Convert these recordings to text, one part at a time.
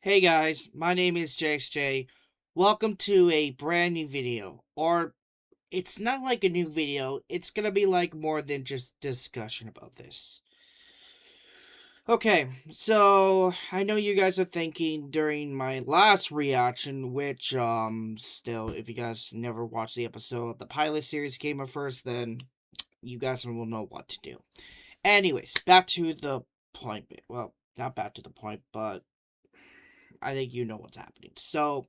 Hey guys, my name is JXJ. Welcome to a brand new video. Or, it's not like a new video, it's gonna be like more than just discussion about this. Okay, so I know you guys are thinking during my last reaction, which, still, if you guys never watched the episode of the pilot series Game of First, then you guys will know what to do. Anyways, back to the point. Well, not back to the point, but I think you know what's happening. So,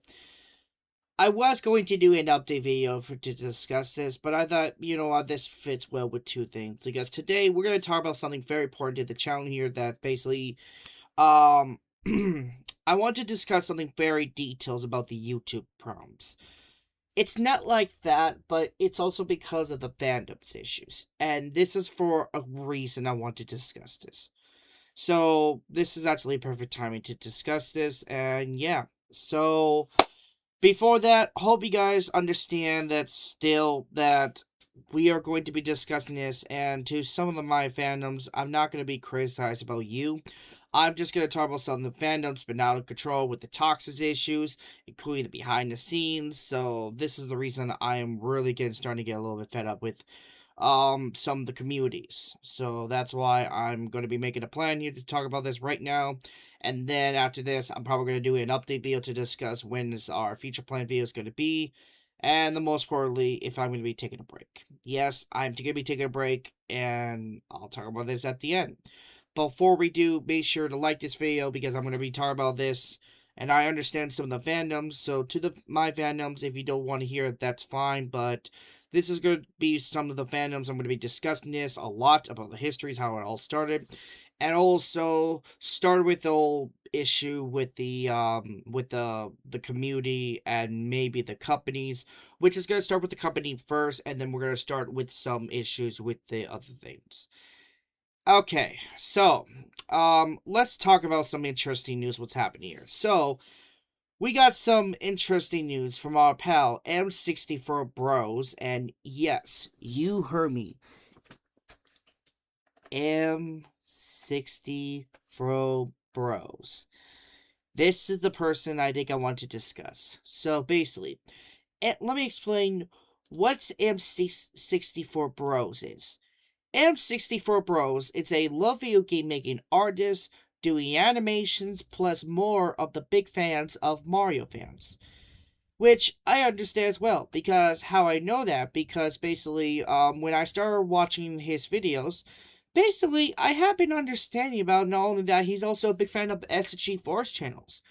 I was going to do an update video to discuss this, but I thought, you know what, this fits well with two things. Because today we're going to talk about something very important to the channel here that basically, um, I want to discuss something very details about the YouTube prompts. It's not like that, but it's also because of the fandoms issues. And this is for a reason I want to discuss this. So, this is actually perfect timing to discuss this, and yeah. So, before that, hope you guys understand that we are going to be discussing this, and to some of my fandoms, I'm not going to be criticized about you. I'm just going to talk about some of the fandoms been out of control with the toxic issues, including the behind the scenes. So this is the reason I am really starting to get a little bit fed up with some of the communities. So that's why I'm going to be making a plan here to talk about this right now. And then after this, I'm probably going to do an update video to discuss when is our future plan video is going to be. And the most importantly, if I'm going to be taking a break. Yes, I'm going to be taking a break, and I'll talk about this at the end. Before we do, make sure to like this video because I'm going to be talking about this. And I understand some of the fandoms, so to my fandoms, if you don't want to hear it, that's fine, but this is going to be some of the fandoms. I'm going to be discussing this a lot about the histories, how it all started, and also start with the whole issue with the community and maybe the companies, which is going to start with the company first, and then we're going to start with some issues with the other things. Okay, so let's talk about some interesting news. What's happening here? So we got some interesting news from our pal M64 Bros, and yes, you heard me. M64 Bros. This is the person I think I want to discuss. So basically, let me explain what M64 Bros is. M64 Bros is a love video game making artist doing animations plus more of the big fans of Mario fans. Which I understand as well, because how I know that, because basically, when I started watching his videos, basically, I have been understanding about not only that, he's also a big fan of SG Force channels.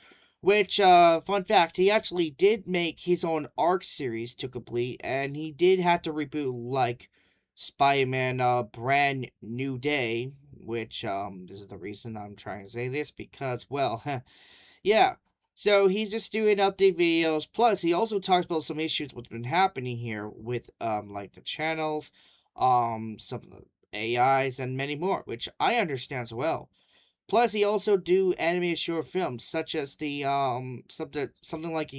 Which, fun fact, he actually did make his own ARC series to complete, and he did have to reboot, like, Spider-Man, Brand New Day, which, this is the reason I'm trying to say this, because, well, yeah. So he's just doing update videos. Plus, he also talks about some issues what's been happening here with like the channels, some of the AIs, and many more, which I understand as well. Plus, he also do animated short films such as the something like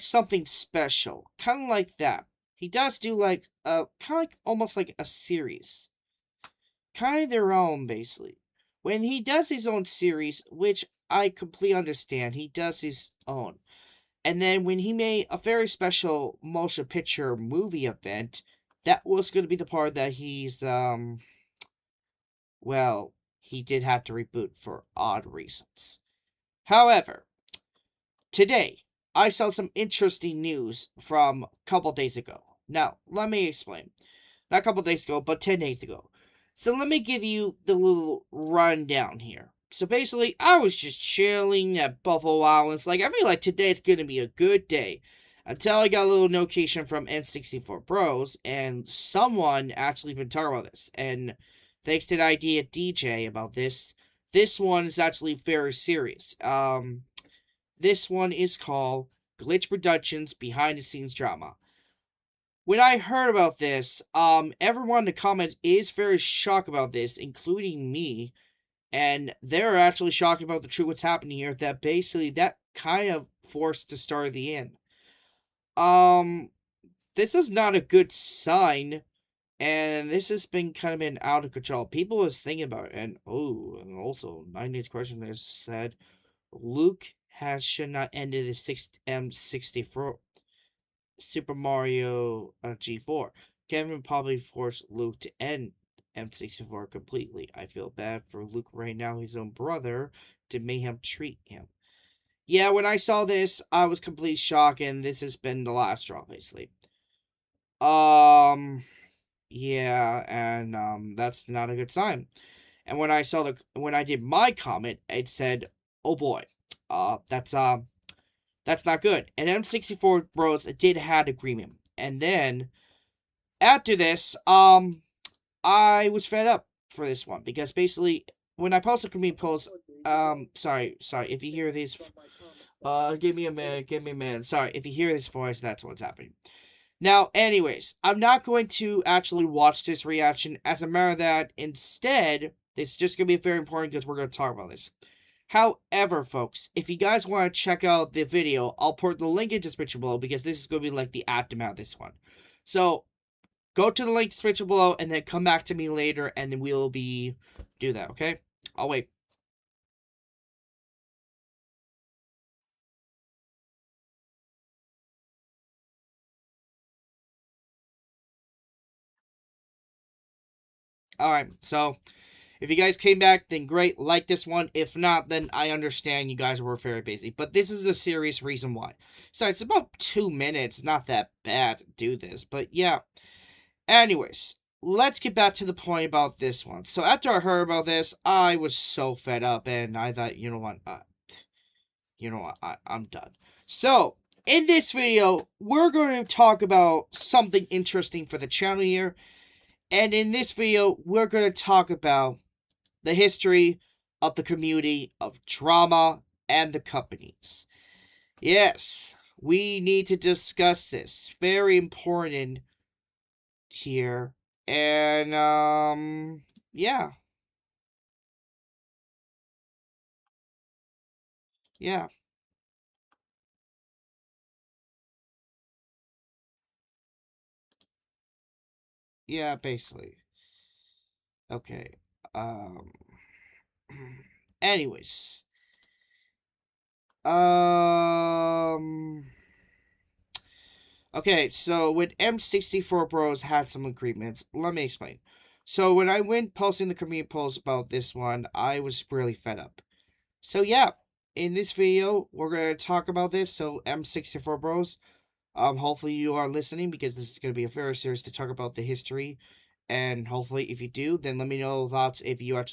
something special, kind of like that. He does do like kind of like almost like a series, kind of their own basically. When he does his own series, which I completely understand, he does his own. And then when he made a very special motion picture movie event, that was going to be the part that well, he did have to reboot for odd reasons. However, today, I saw some interesting news from a couple days ago. Now, let me explain. Not a couple days ago, but 10 days ago. So let me give you the little rundown here. So basically, I was just chilling at Buffalo Wild Wings. Like, I feel like today it's going to be a good day. Until I got a little notification from N64 Bros, and someone actually been talking about this. And thanks to the idea DJ about this one is actually very serious. This one is called Glitch Productions Behind the Scenes Drama. When I heard about this, everyone in the comments is very shocked about this, including me, and they're actually shocked about the truth what's happening here, that basically that kind of forced the start of the end. Um, this is not a good sign, and this has been out of control. People was thinking about it, and also, 98 question has said, Luke should not enter the M64 Super Mario G4. Kevin probably forced Luke to end M64 completely. I feel bad for Luke right now, his own brother, to mayhem treat him. Yeah, when I saw this, I was completely shocked, and this has been the last straw, basically. Um, yeah, and that's not a good sign. And when I did my comment, it said, "Oh boy, that's not good." And M64 Bros did had agreement, and then after this, I was fed up for this one because basically when I post a community post, sorry, if you hear these, give me a minute. Sorry, if you hear this voice, that's what's happening. Now, anyways, I'm not going to actually watch this reaction. As a matter of that, instead, this is just going to be very important because we're going to talk about this. However, folks, if you guys want to check out the video, I'll put the link in the description below because this is going to be like the aftermath of this one. So, go to the link in the description below and then come back to me later and then we'll do that, okay? I'll wait. Alright, so if you guys came back, then great, like this one. If not, then I understand you guys were very busy. But this is a serious reason why. So it's about 2 minutes, not that bad to do this. But yeah, anyways, let's get back to the point about this one. So after I heard about this, I was so fed up and I thought, you know what, I'm done. So, in this video, we're going to talk about something interesting for the channel here. And in this video, we're going to talk about the history of the community of drama and the companies. Yes, we need to discuss this. Very important here. And, yeah. Yeah. Yeah, basically. Okay. Um, anyways. Okay, so when M64 Bros had some agreements, let me explain. So when I went posting the community post about this one, I was really fed up. So yeah, in this video, we're gonna talk about this. So M64 Bros, hopefully you are listening because this is gonna be a very serious to talk about the history, and hopefully if you do, then let me know thoughts if you are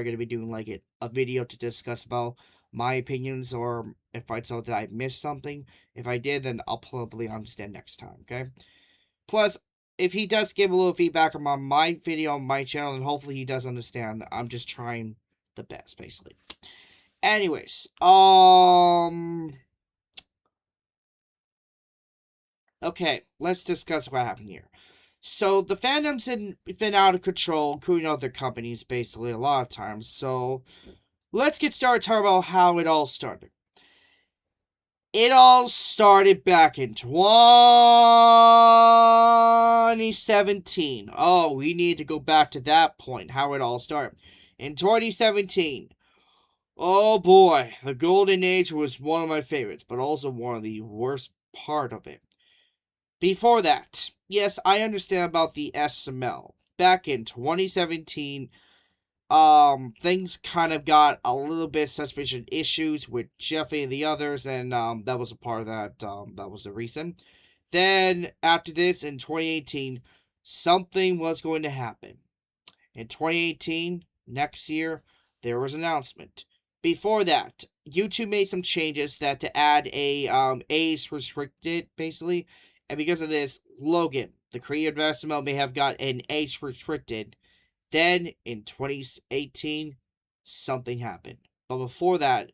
gonna be doing like a video to discuss about my opinions or if I thought that I missed something. If I did, then I'll probably understand next time. Okay. Plus, if he does give a little feedback on my video on my channel, then hopefully he does understand that I'm just trying the best, basically. Anyways, okay, let's discuss what happened here. So, the fandom's been out of control, including other companies, basically, a lot of times. So, let's get started talking about how it all started. It all started back in 2017. Oh, we need to go back to that point, how it all started. In 2017, oh boy, the golden age was one of my favorites, but also one of the worst part of it. Before that, yes, I understand about the SML. Back in 2017, things kind of got a little bit suspicious issues with Jeffy and the others, and, that was a part of that, that was the reason. Then, after this, in 2018, something was going to happen. In 2018, next year, there was an announcement. Before that, YouTube made some changes that to add a, age restricted, basically, and because of this, Logan, the creator of SML, may have got an age restricted. Then, in 2018, something happened. But before that,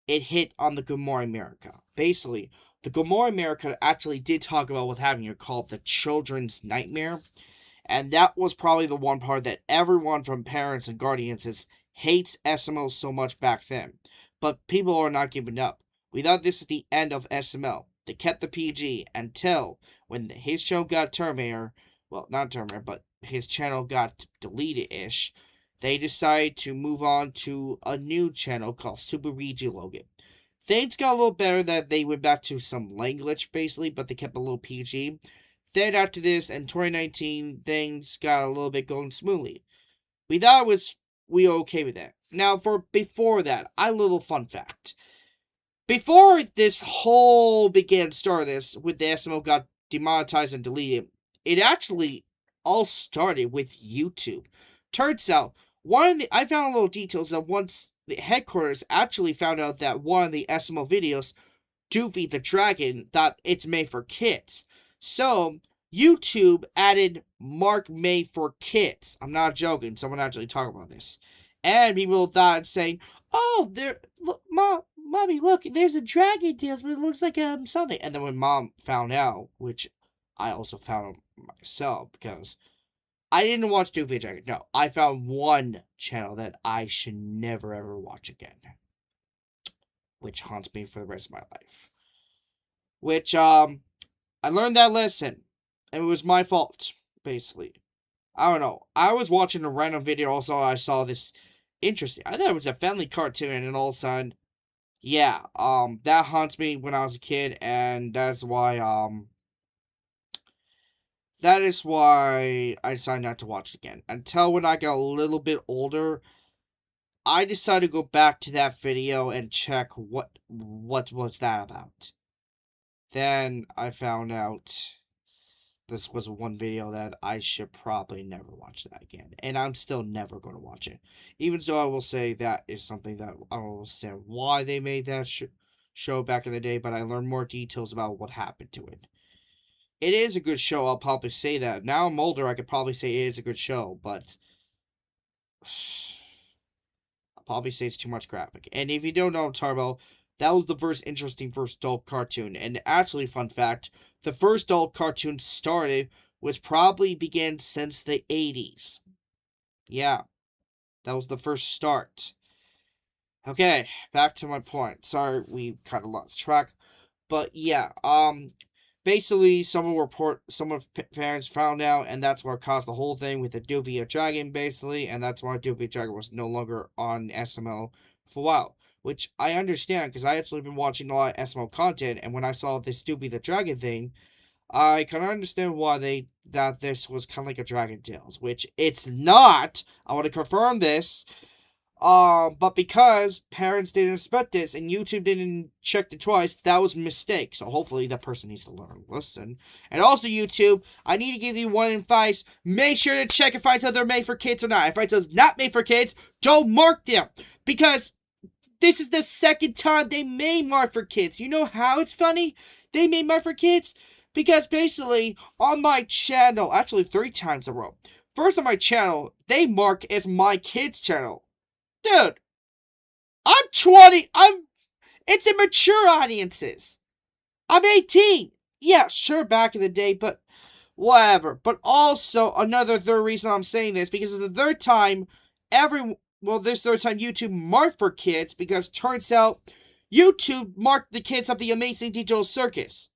it hit on the Good Morning America. Basically, the Good Morning America actually did talk about what's happening here called the Children's Nightmare. And that was probably the one part that everyone from parents and guardians hates SML so much back then. But people are not giving up. We thought this is the end of SML. They kept the PG until when his show got terminated. Well, not terminated, but his channel got deleted-ish. they decided to move on to a new channel called Super Luigi Logan. Things got a little better that they went back to some language basically, but they kept a little PG. Then after this, in 2019, things got a little bit going smoothly. We thought we were okay with that. Now, for before that, a little fun fact. Before this whole began started this, with the SMO got demonetized and deleted, it actually all started with YouTube. Turns out, I found little details that once the headquarters actually found out that one of the SMO videos, Doofy the Dragon, that it's made for kids. So, YouTube added Mark made for kids. I'm not joking. Someone actually talked about this. And people thought saying, "Oh, look, mommy, look, there's a dragon tails, but it looks like Sunday." And then when mom found out, which I also found myself because I didn't watch Doofy the Dragon. No, I found one channel that I should never ever watch again, which haunts me for the rest of my life. Which I learned that lesson, and it was my fault, basically. I don't know. I was watching a random video, also I saw this interesting. I thought it was a family cartoon, and then all of a sudden, yeah, that haunts me when I was a kid, and that is why I decided not to watch it again. Until when I got a little bit older, I decided to go back to that video and check what was that about. Then I found out this was one video that I should probably never watch that again. And I'm still never going to watch it. Even so, I will say that is something that I don't understand why they made that show back in the day, but I learned more details about what happened to it. It is a good show, I'll probably say that. Now I'm older, I could probably say it is a good show, but I'll probably say it's too much graphic. And if you don't know what I'm talking about, that was the first interesting first adult cartoon. And actually, fun fact, the first adult cartoon started was probably began since the 80s. Yeah, that was the first start. Okay, back to my point. Sorry, we kind of lost track. But yeah, basically, some of parents found out, and that's what caused the whole thing with the Doofy the Dragon, basically, and that's why Doofy the Dragon was no longer on SML for a while. Which I understand, because I actually been watching a lot of SML content, and when I saw this Doofy the Dragon thing, I can understand why that this was kind of like a Dragon Tales, which it's not. I want to confirm this. But because parents didn't expect this and YouTube didn't check it twice, that was a mistake. So hopefully that person needs to learn a lesson. And also YouTube, I need to give you one advice. Make sure to check if I tell they're made for kids or not. If I tell it's not made for kids, don't mark them. Because this is the second time they made Mark for kids. You know how it's funny? They made Mark for kids? Because basically, on my channel, actually 3 times in a row. First on my channel, they mark as my kids channel. Dude, I'm 20. It's immature audiences. I'm 18. Yeah, sure, back in the day, but whatever. But also, another third reason I'm saying this, because it's the third time this third time YouTube marked for kids, because turns out YouTube marked the kids of the Amazing Digital Circus.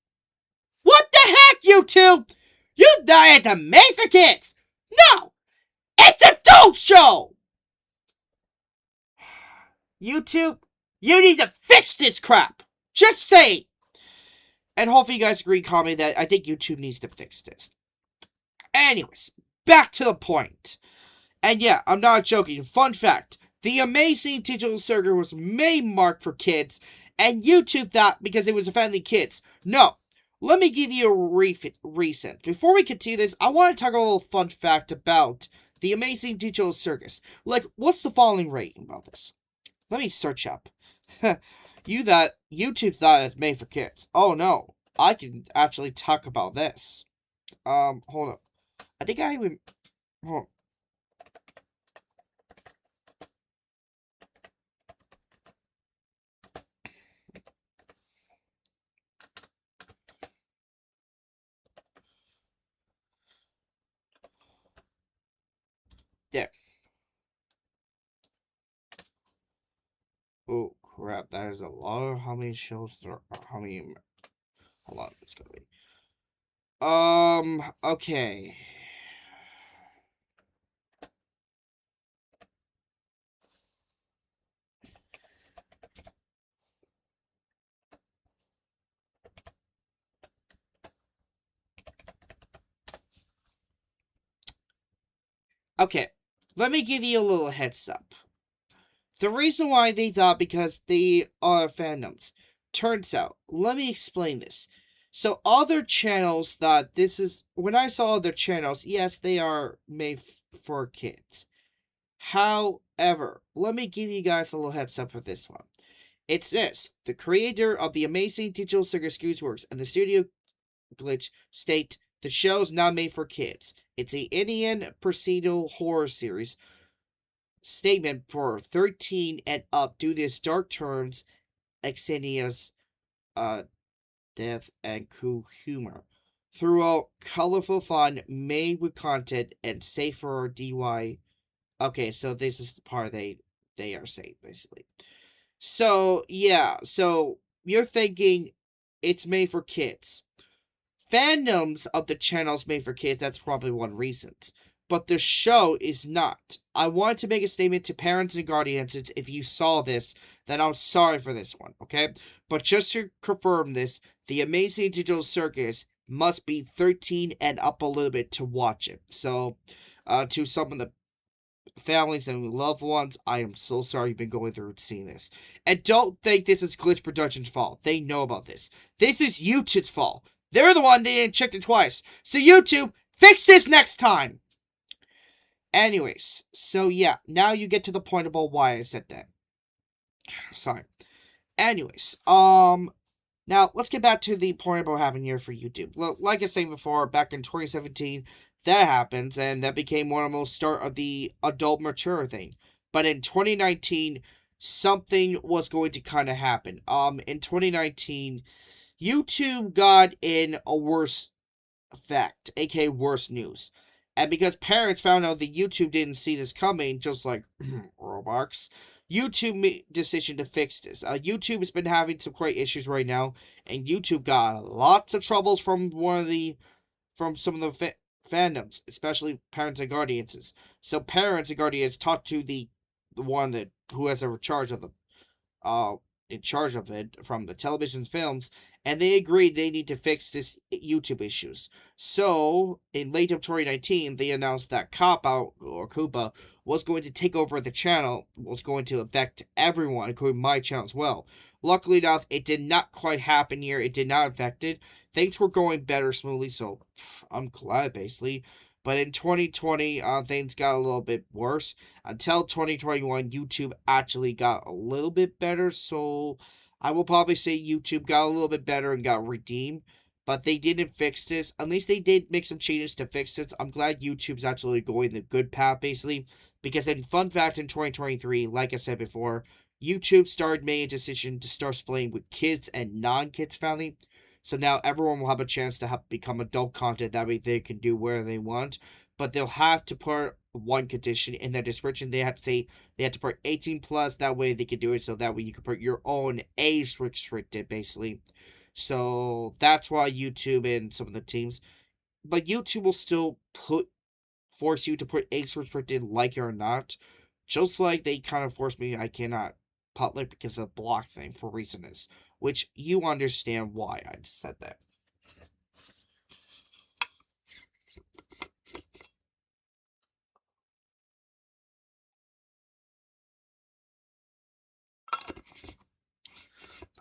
What the heck, YouTube? You thought it's a made for kids? No! It's a adult show! YouTube, you need to fix this crap! Just say! And hopefully you guys agree, comment that I think YouTube needs to fix this. Anyways, back to the point. And yeah, I'm not joking. Fun fact, the Amazing Digital Circus was made marked for kids, and YouTube thought because it was a family kids. No. Let me give you a recent. Before we continue this, I want to talk a little fun fact about the Amazing Digital Circus. Like, what's the following rating about this? Let me search up. YouTube thought it's made for kids. Oh no, I can actually talk about this. Hold up. I think I even. Hold on. There. Oh crap! That is a lot of how many shows there are. How many? Hold on, it's gonna be. Okay. Okay, let me give you a little heads up. The reason why they thought because they are fandoms. Turns out, let me explain this. So other channels thought this is when I saw other channels, yes, they are made for kids. However, let me give you guys a little heads up for this one. It says the creator of the amazing digital circus Gooseworks and the studio glitch state the show's not made for kids. It's a Indian procedural horror series statement for 13 and up due to its dark turns, extraneous uh, death, and cool humor. Throughout colorful fun made with content and safe for DY. Okay, so this is the part they are saying basically. So yeah, so you're thinking it's made for kids. Fandoms of the channels made for kids, that's probably one reason. But the show is not. I want to make a statement to parents and guardians. If you saw this, then I'm sorry for this one, okay? But just to confirm this, the Amazing Digital Circus must be 13 and up a little bit to watch it. So, to some of the families and loved ones, I am so sorry you've been going through seeing this. And don't think this is Glitch Productions' fault. They know about this. This is YouTube's fault. They're the one they didn't check it twice. So YouTube, fix this next time. Anyways, so yeah, now you get to the point about why I said that. Sorry. Anyways, now let's get back to the point about having here for YouTube. Well, like I said before, back in 2017, that happens, and that became one of the most start of the adult mature thing. But in 2019, something was going to kind of happen. In 2019, YouTube got in a worse effect, aka worse news. And because parents found out that YouTube didn't see this coming, just like Roblox, YouTube made decision to fix this. YouTube has been having some quite issues right now, and YouTube got lots of troubles from some of the fandoms, especially parents and guardians. So parents and guardians talked to the one that who has a charge of the uh in charge of it from the television films, and they agreed they need to fix this YouTube issues. So in late of 2019, they announced that Cop Out or Koopa was going to take over the channel, was going to affect everyone, including my channel as well. Luckily enough, it did not quite happen here. It did not affect it. Things were going better smoothly, so I'm glad basically. But in 2020, things got a little bit worse. Until 2021, YouTube actually got a little bit better. So I will probably say YouTube got a little bit better and got redeemed. But they didn't fix this. At least they did make some changes to fix this. I'm glad YouTube's actually going the good path, basically. Because in fun fact, in 2023, like I said before, YouTube started making a decision to start splitting with kids and non-kids family. So now everyone will have a chance to become adult content. That way they can do whatever they want. But they'll have to put one condition in their description. They have to say they have to put 18 plus. That way they can do it. So that way you can put your own age restricted, basically. So that's why YouTube and some of the teams. But YouTube will still force you to put age restricted like it or not. Just like they kind of forced me, I cannot public because of block thing for reasons, which you understand why I just said that.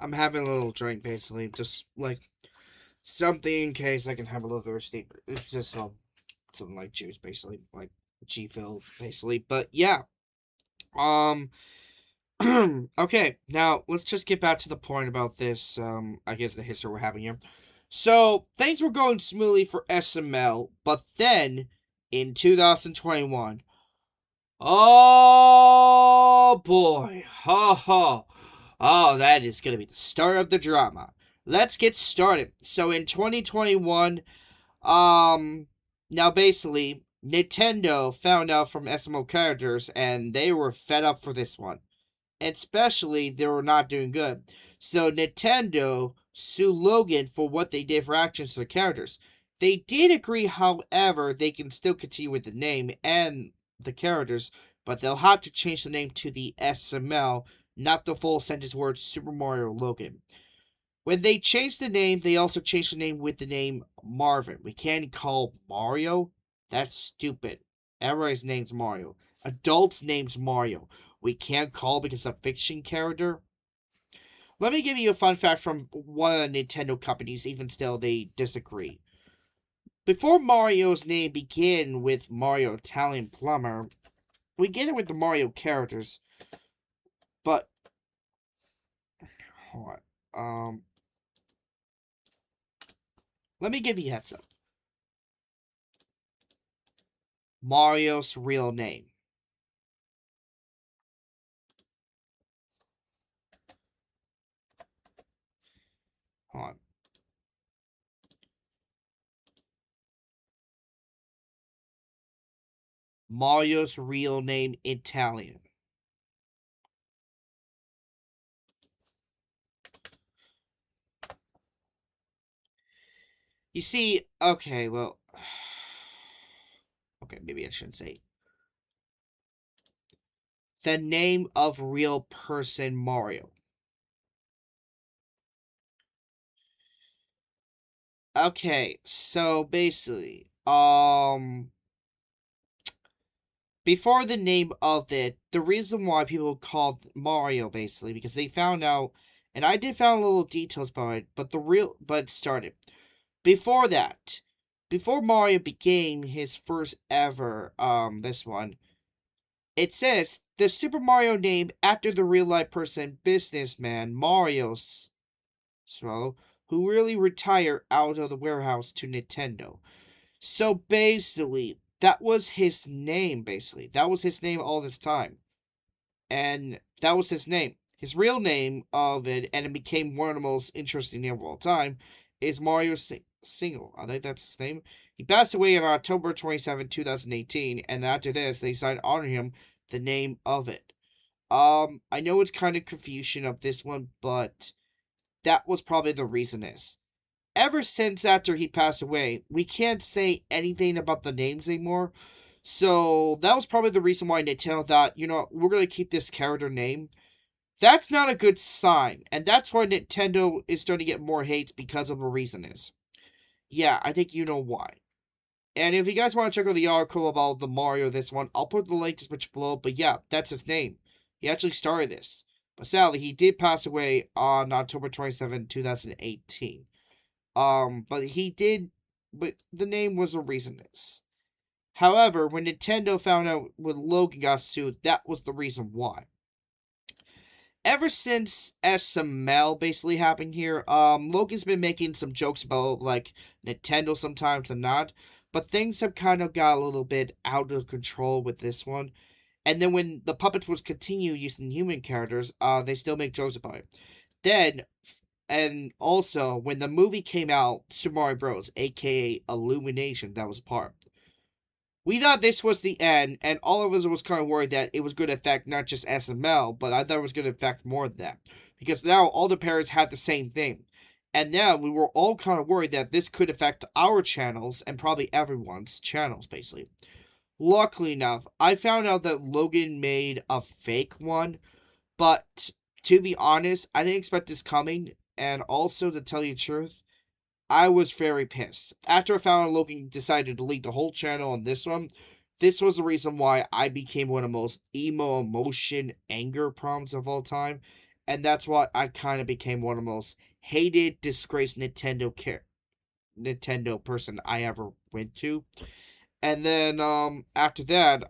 I'm having a little drink basically, just like something in case I can have a little thirsty. It's just something like juice basically, like G Fill basically. But yeah, um, okay, now let's just get back to the point about this. I guess the history we're having here. So things were going smoothly for SML, but then in 2021, oh boy, ha ha, oh that is gonna be the start of the drama. Let's get started. So in 2021, now basically Nintendo found out from SML characters, and they were fed up for this one. Especially, they were not doing good. So Nintendo sued Logan for what they did for actions to the characters. They did agree, however, they can still continue with the name and the characters, but they'll have to change the name to the SML, not the full sentence word Super Mario Logan. When they changed the name, they also changed the name with the name Marvin. We can't call Mario? That's stupid. Everybody's name's Mario. Adults' name's Mario. We can't call because of fiction character. Let me give you a fun fact from one of the Nintendo companies, even still they disagree. Before Mario's name began with Mario Italian Plumber, we get it with the Mario characters, but hold on. Let me give you a heads up. Mario's real name. Hold on. Mario's real name Italian. You see, okay, well, okay, maybe I shouldn't say. The name of real person Mario. Okay, so basically, before the name of it, the reason why people called Mario basically because they found out, and I did found little details about it, but it started before that, before Mario became his first ever this one. It says the Super Mario named after the real life person businessman Mario Swallow, who really retired out of the warehouse to Nintendo. So basically, that was his name, basically. That was his name all this time. And that was his name. His real name of it, and it became one of the most interesting names of all time, is Mario Single. I think that's his name. He passed away on October 27, 2018, and after this, they decided to honor him the name of it. I know it's kind of confusion of this one, but that was probably the reason is. Ever since after he passed away, we can't say anything about the names anymore. So that was probably the reason why Nintendo thought, we're going to keep this character name. That's not a good sign. And that's why Nintendo is starting to get more hates because of the reason is. Yeah, I think you know why. And if you guys want to check out the article about the Mario, this one, I'll put the link description below. But yeah, that's his name. He actually started this. But sadly, he did pass away on October 27, 2018. But the name was a reason is. However, when Nintendo found out when Logan got sued, that was the reason why. Ever since SML basically happened here, Logan's been making some jokes about, like, Nintendo sometimes and not, but things have kind of got a little bit out of control with this one. And then when the puppets was continue using human characters, they still make jokes about it. Then, and also, when the movie came out, Super Mario Bros., aka Illumination, that was part. We thought this was the end, and all of us was kind of worried that it was going to affect not just SML, but I thought it was going to affect more than that. Because now all the parents had the same thing. And now we were all kind of worried that this could affect our channels, and probably everyone's channels, basically. Luckily enough, I found out that Logan made a fake one, but to be honest, I didn't expect this coming, and also, to tell you the truth, I was very pissed. After I found out Logan decided to delete the whole channel on this one, this was the reason why I became one of the most emo emotion anger problems of all time, and that's why I kind of became one of the most hated, disgraced Nintendo person I ever went to. And then after that,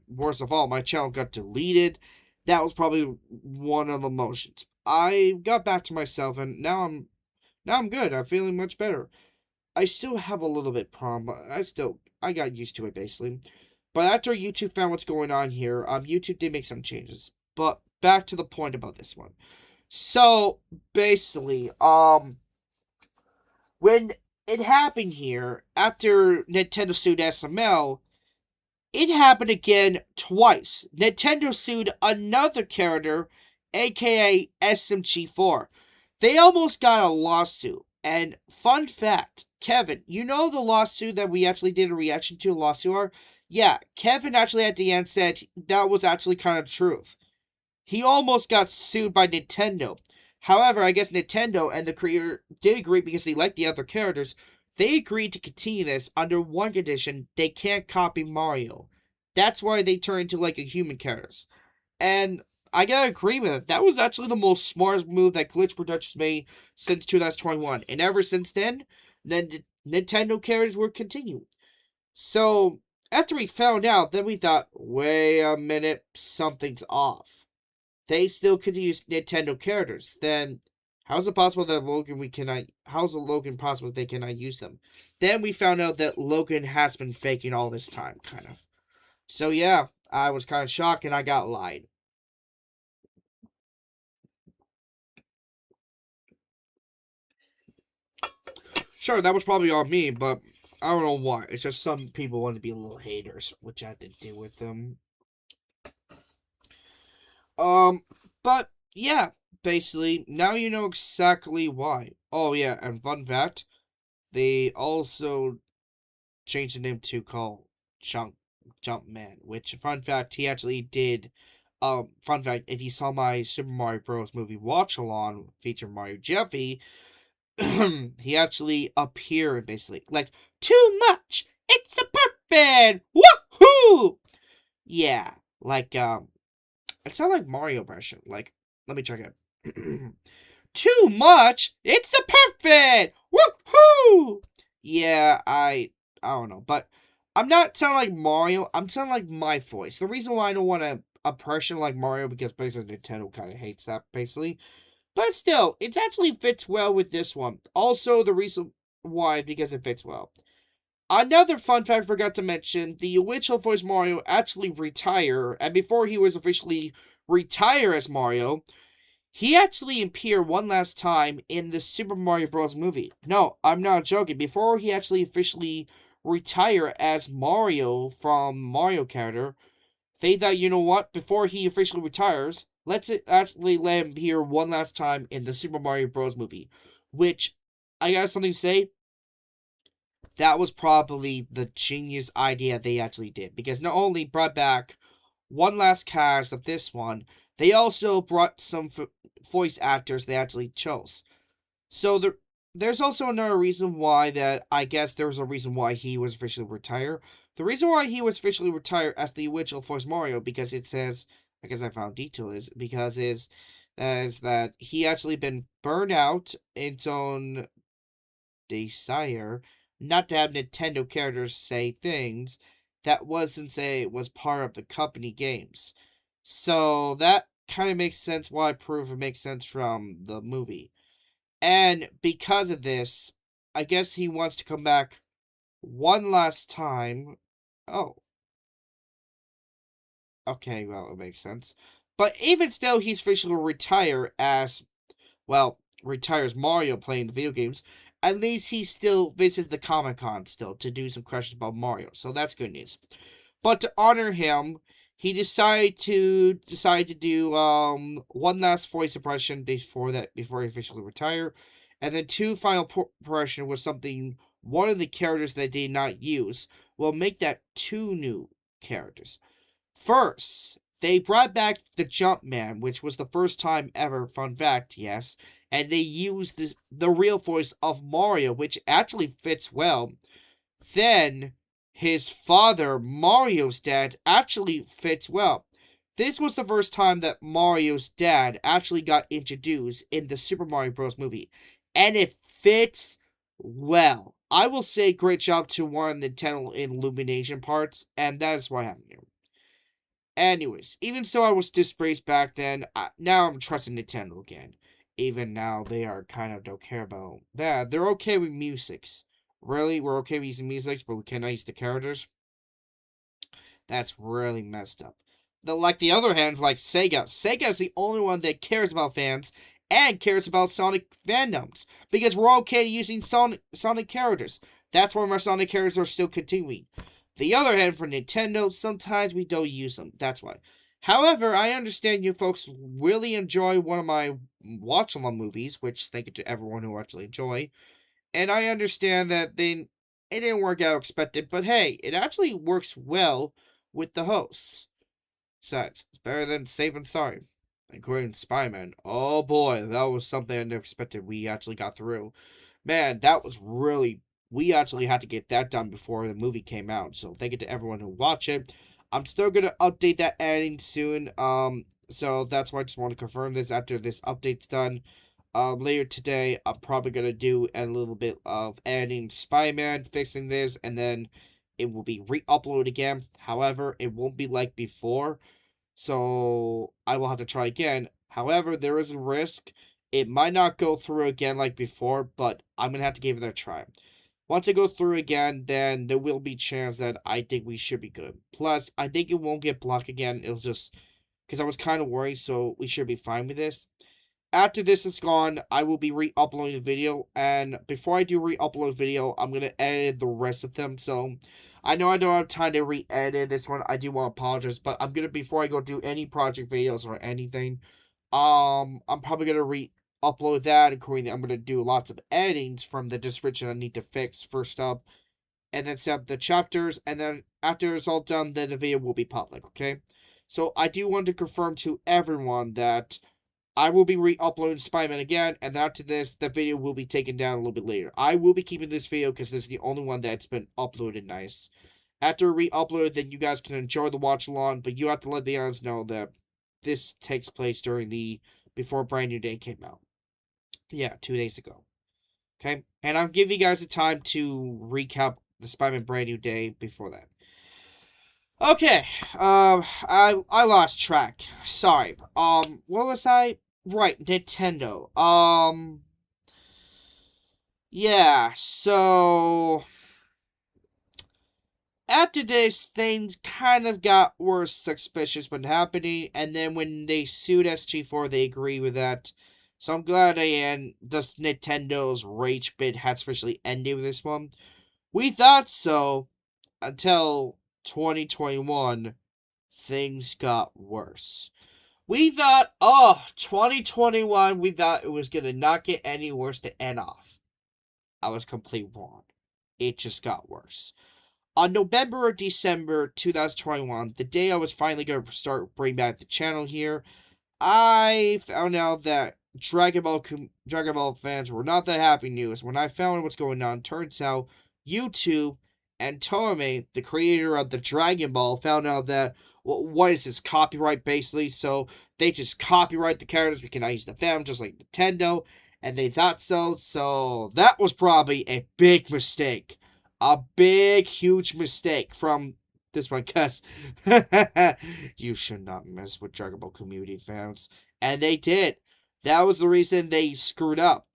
worst of all, my channel got deleted. That was probably one of the emotions. I got back to myself, and now I'm good. I'm feeling much better. I still have a little bit problem, but I got used to it basically. But after YouTube found what's going on here, YouTube did make some changes. But back to the point about this one. So basically, when it happened here, after Nintendo sued SML, it happened again twice. Nintendo sued another character, aka SMG4. They almost got a lawsuit. And fun fact, Kevin, you know the lawsuit that we actually did a reaction to, a lawsuit? Yeah, Kevin actually at the end said that was actually kind of truth. He almost got sued by Nintendo. However, I guess Nintendo and the creator did agree because they liked the other characters. They agreed to continue this under one condition: they can't copy Mario. That's why they turn into like a human characters. And I gotta agree with it. That was actually the most smartest move that Glitch Productions made since 2021. And ever since then Nintendo characters were continuing. So after we found out, then we thought, wait a minute, something's off. They still could use Nintendo characters. Then how's it possible that Logan we cannot? How's it Logan possible they cannot use them? Then we found out that Logan has been faking all this time, kind of. So yeah, I was kind of shocked and I got lied. Sure, that was probably on me, but I don't know why. It's just some people want to be little haters, which I had to deal with them. Um, but yeah, basically now you know exactly why. Oh yeah, and fun fact, they also changed the name to call Jumpman, which fun fact he actually did. Fun fact, if you saw my Super Mario Bros. Movie watch along featuring Mario Jeffy, he actually appeared basically like too much. It's a puppet. Woohoo! Yeah, like it sounded like Mario version. Like, let me check it. Too much. It's a puppet. Woohoo! Yeah, I don't know, but I'm not sounding like Mario. I'm sounding like my voice. The reason why I don't want a person like Mario because basically Nintendo kind of hates that basically. But still, it actually fits well with this one. Also, the reason why because it fits well. Another fun fact I forgot to mention, the original voice Mario actually retired, and before he was officially retire as Mario, he actually appeared one last time in the Super Mario Bros. Movie. No, I'm not joking. Before he actually officially retire as Mario from Mario character, they thought, you know what? Before he officially retires, let's actually let him appear one last time in the Super Mario Bros. Movie. Which, I got something to say, that was probably the genius idea they actually did. Because not only brought back one last cast of this one, they also brought some voice actors they actually chose. So there's also another reason why that I guess there was a reason why he was officially retired. The reason why he was officially retired as the original voice Mario because it says I guess I found detail is because is that he actually been burned out its own desire not to have Nintendo characters say things that wasn't say was part of the company games. So that kind of makes sense why I prove it makes sense from the movie. And because of this, I guess he wants to come back one last time. Oh, okay, well, it makes sense. But even still, he's officially retire as, well, retires Mario playing video games. At least he still visits the Comic Con still to do some questions about Mario. So that's good news. But to honor him, he decided to do one last voice impression before he officially retired, and then two final impression was something one of the characters that did not use will make that two new characters. First, they brought back the Jumpman, which was the first time ever. Fun fact, yes, and they used the real voice of Mario, which actually fits well. Then, his father, Mario's dad, actually fits well. This was the first time that Mario's dad actually got introduced in the Super Mario Bros. Movie, and it fits well. I will say great job to one of the Nintendo Illumination parts, and that is why I'm here. Anyways, even so I was dispraised back then, now I'm trusting Nintendo again. Even now, they are kind of don't care about that. They're okay with musics. Really? We're okay with using musics, but we cannot use the characters? That's really messed up. Like the other hand, like Sega. Sega is the only one that cares about fans and cares about Sonic fandoms. Because we're okay using Sonic characters. That's why my Sonic characters are still continuing. The other hand, for Nintendo, sometimes we don't use them. That's why. However, I understand you folks really enjoy one of my watch-along movies, which thank you to everyone who actually enjoy. And I understand that it didn't work out expected, but hey, it actually works well with the hosts. Besides, it's better than Safe and Sorry. Including Spider-Man. Oh boy, that was something I never expected we actually got through. Man, that was really... We actually had to get that done before the movie came out, so thank you to everyone who watched it. I'm still gonna update that editing soon. So that's why I just want to confirm this after this update's done. Later today, I'm probably gonna do a little bit of editing Spider-Man, fixing this, and then it will be re-uploaded again. However, it won't be like before, so I will have to try again. However, there is a risk it might not go through again like before, but I'm gonna have to give it a try. Once it goes through again, then there will be a chance that I think we should be good. Plus, I think it won't get blocked again. It'll just because I was kind of worried, so we should be fine with this. After this is gone, I will be re-uploading the video, and before I do re-upload video, I'm gonna edit the rest of them. So I know I don't have time to re-edit this one. I do want to apologize, but I'm gonna before I go do any project videos or anything, I'm probably gonna re-upload that. Including I'm gonna do lots of editings from the description I need to fix first up, and then set up the chapters, and then after it's all done, then the video will be public. Okay, so I do want to confirm to everyone that I will be re-uploading Spider-Man again, and after this, the video will be taken down a little bit later. I will be keeping this video because this is the only one that's been uploaded nice. After re-upload, then you guys can enjoy the watch along, but you have to let the others know that this takes place during the before Brand New Day came out. Yeah, 2 days ago. Okay, and I'll give you guys a time to recap the Spider-Man Brand New Day before that. Okay, I lost track. Sorry. What was I? Right, Nintendo. Yeah. So after this, things kind of got worse, suspicious when happening, and then when they sued SG4, they agree with that. So I'm glad this Nintendo's rage bit has officially ended with this one. We thought so until 2021. Things got worse. We thought, 2021, we thought it was going to not get any worse to end off. I was completely wrong. It just got worse. On November or December 2021, the day I was finally going to start bringing back the channel here, I found out that Dragon Ball fans were not that happy news. When I found out what's going on, turns out YouTube and Toei, the creator of the Dragon Ball, found out that what is this copyright basically? So they just copyright the characters. We cannot use the film just like Nintendo, and they thought so. So that was probably a big mistake, a big huge mistake from this one, because you should not mess with Dragon Ball community fans. And they did. That was the reason they screwed up.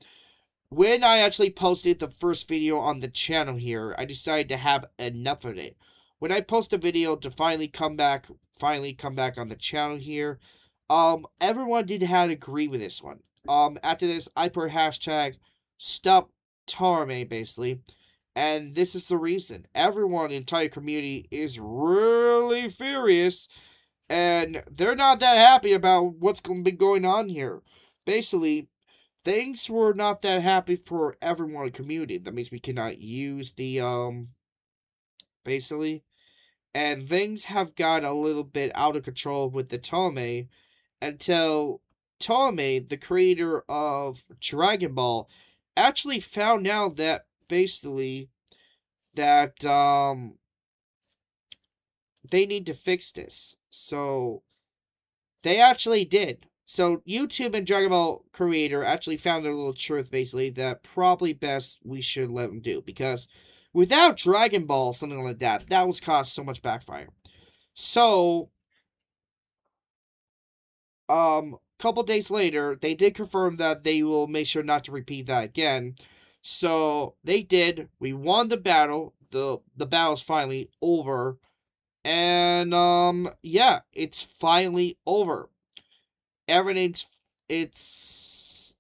When I actually posted the first video on the channel here, I decided to have enough of it. When I post a video to finally come back on the channel here, everyone did have to agree with this one. After this, I put hashtag stop Tarame, basically. And this is the reason. Everyone in the entire community is really furious, and they're not that happy about what's going to be going on here. Basically, things were not that happy for everyone in the community. That means we cannot use the, basically. And things have got a little bit out of control with the Tome until Tome, the creator of Dragon Ball, actually found out that basically that they need to fix this. So they actually did. So YouTube and Dragon Ball creator actually found a little truth basically that probably best we should let them do, because without Dragon Ball, something like that, that would cause so much backfire. So couple days later, they did confirm that they will make sure not to repeat that again. So they did. We won the battle. The battle's finally over. And yeah, it's finally over. It's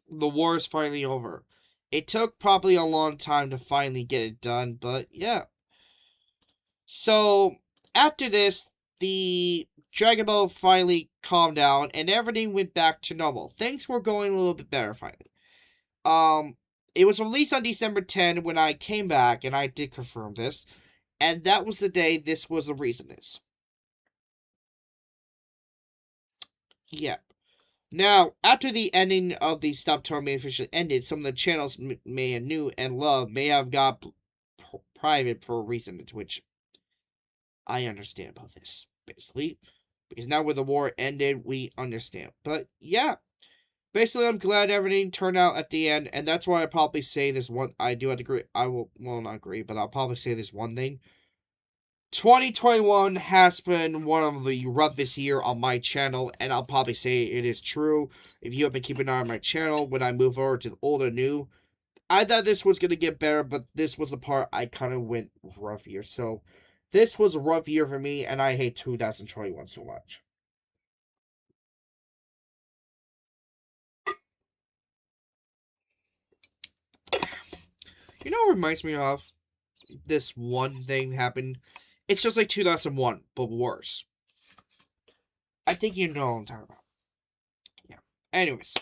the war is finally over. It took probably a long time to finally get it done, but yeah. So after this, the Dragon Ball finally calmed down and everything went back to normal. Things were going a little bit better finally. It was released on December 10 when I came back, and I did confirm this, and that was the day this was the reason is. Yeah. Now, after the ending of the Stop Tournament officially ended, some of the channels may have knew and love may have got private for a reason, which I understand about this, basically. Because now with the war ended, we understand. But yeah, basically, I'm glad everything turned out at the end, and that's why I probably say this one. I do have to agree. I will, well, not agree, but I'll probably say this one thing. 2021 has been one of the roughest year on my channel, and I'll probably say it is true. If you have been keeping an eye on my channel, when I move over to old and new, I thought this was going to get better, but this was the part I kind of went rough year. So, this was a rough year for me, and I hate 2021 so much. You know what reminds me of? This one thing happened. It's just like 2001, but worse. I think you know what I'm talking about. Yeah. Anyways,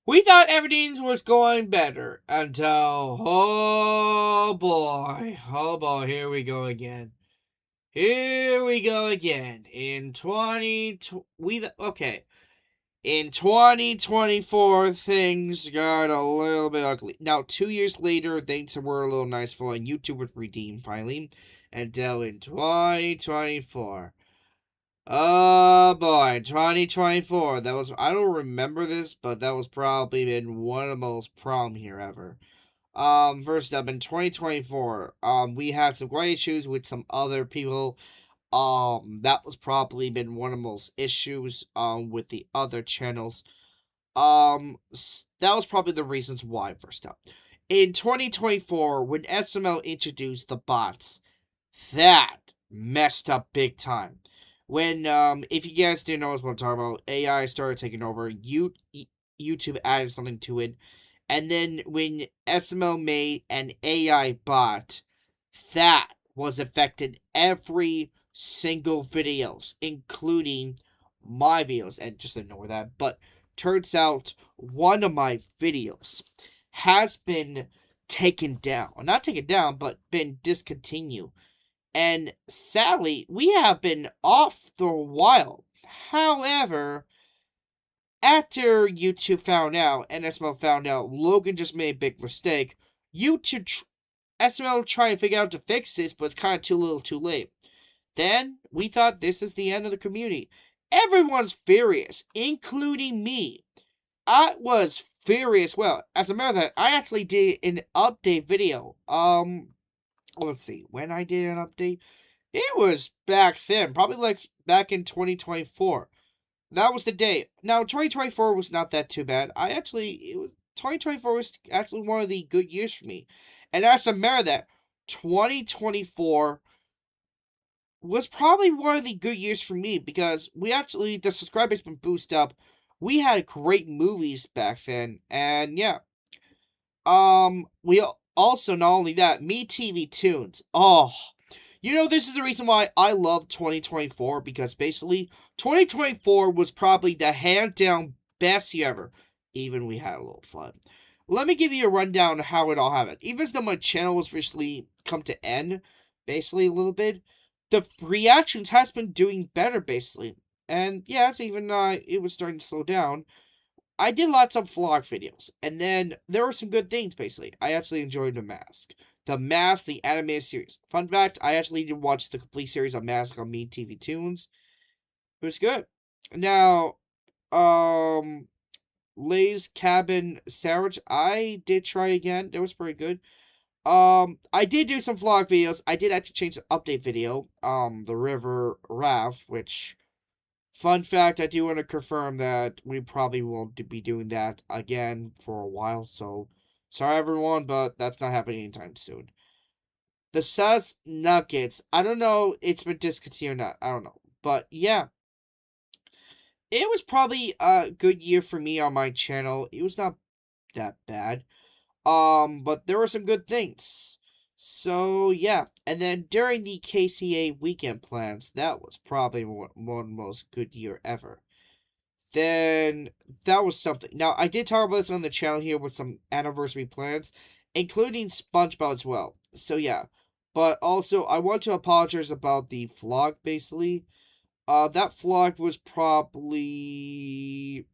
we thought everything was going better until oh boy, here we go again. Here we go again. In 2024, things got a little bit ugly. Now, 2 years later, things were a little nice for and YouTube was redeemed finally. Until in 2024. Oh boy, 2024. That was, I don't remember this, but that was probably been one of the most prom here ever. First up in 2024, we had some great issues with some other people. That was probably been one of the most issues, with the other channels. That was probably the reasons why, first up. In 2024, when SML introduced the bots, that messed up big time. When, if you guys didn't know what I'm talking about, AI started taking over, YouTube added something to it, and then when SML made an AI bot, that was affected every single videos, including my videos, and just ignore that, but turns out one of my videos has been taken down. Not taken down, but been discontinued. And sadly, we have been off for a while. However, after YouTube found out, and SML found out, Logan just made a big mistake. YouTube, SML trying to figure out to fix this, but it's kind of too little too late. Then, we thought this is the end of the community. Everyone's furious, including me. I was furious. Well, as a matter of fact, I actually did an update video. Let's see, when I did an update, it was back then, probably like back in 2024. That was the day. Now, 2024 was not that too bad. 2024 was actually one of the good years for me. And as a matter of that, 2024 was probably one of the good years for me because the subscribers been boosted up. We had great movies back then, and yeah. We also, not only that, Me TV Tunes. Oh, this is the reason why I love 2024, because basically, 2024 was probably the hand down best year ever. Even we had a little fun. Let me give you a rundown of how it all happened. Even though my channel was recently come to end, basically a little bit, the reactions has been doing better, basically. And yes, even it was starting to slow down. I did lots of vlog videos, and then there were some good things, basically. I actually enjoyed The Mask. The Mask, the animated series. Fun fact, I actually did watch the complete series of Mask on Me TV Tunes. It was good. Now, Lay's Cabin Sandwich, I did try again. That was pretty good. I did do some vlog videos. I did actually change the update video, the River Raft, which... Fun fact, I do want to confirm that we probably won't be doing that again for a while, so sorry everyone, but that's not happening anytime soon. The Sus Nuggets, I don't know, it's been discontinued or not, I don't know. But yeah, it was probably a good year for me on my channel. It was not that bad. But there were some good things. So yeah, and then during the KCA weekend plans, that was probably one of the most good year ever. Then that was something. Now I did talk about this on the channel here with some anniversary plans, including SpongeBob as well. So yeah, but also I want to apologize about the vlog. Basically, that vlog was probably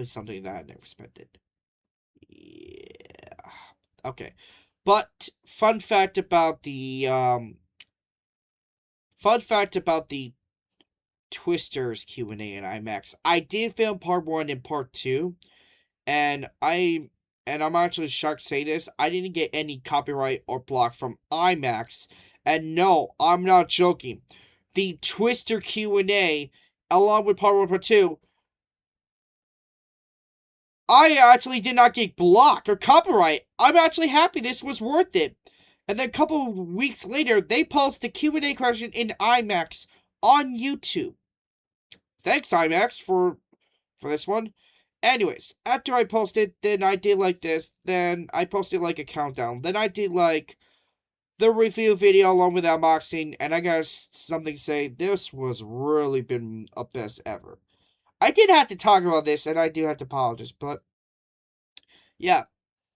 something that I never expected. Yeah. Okay. But fun fact about the Twisters Q&A in IMAX. I did film part 1 and part 2, and I'm actually shocked to say this. I didn't get any copyright or block from IMAX, and no, I'm not joking. The Twister Q&A, along with part 1 and part 2, I actually did not get blocked or copyright. I'm actually happy this was worth it. And then a couple of weeks later, they posted the Q&A question in IMAX on YouTube. Thanks, IMAX, for this one. Anyways, after I posted, then I did like this. Then I posted like a countdown. Then I did like the review video along with unboxing, and I got something to say. This was really been a best ever. I did have to talk about this, and I do have to apologize, but yeah.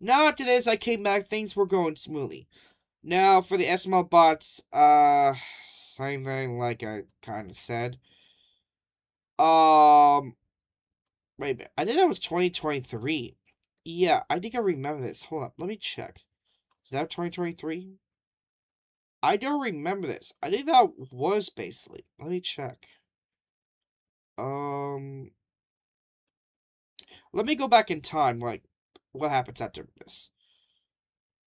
Now after this, I came back. Things were going smoothly. Now for the SML bots, same thing like I kind of said. Wait a minute. I think that was 2023. Yeah, I think I remember this. Hold up, let me check. Is that 2023? I don't remember this. I think that was basically. Let me check. Um, let me go back in time. Like, what happens after this?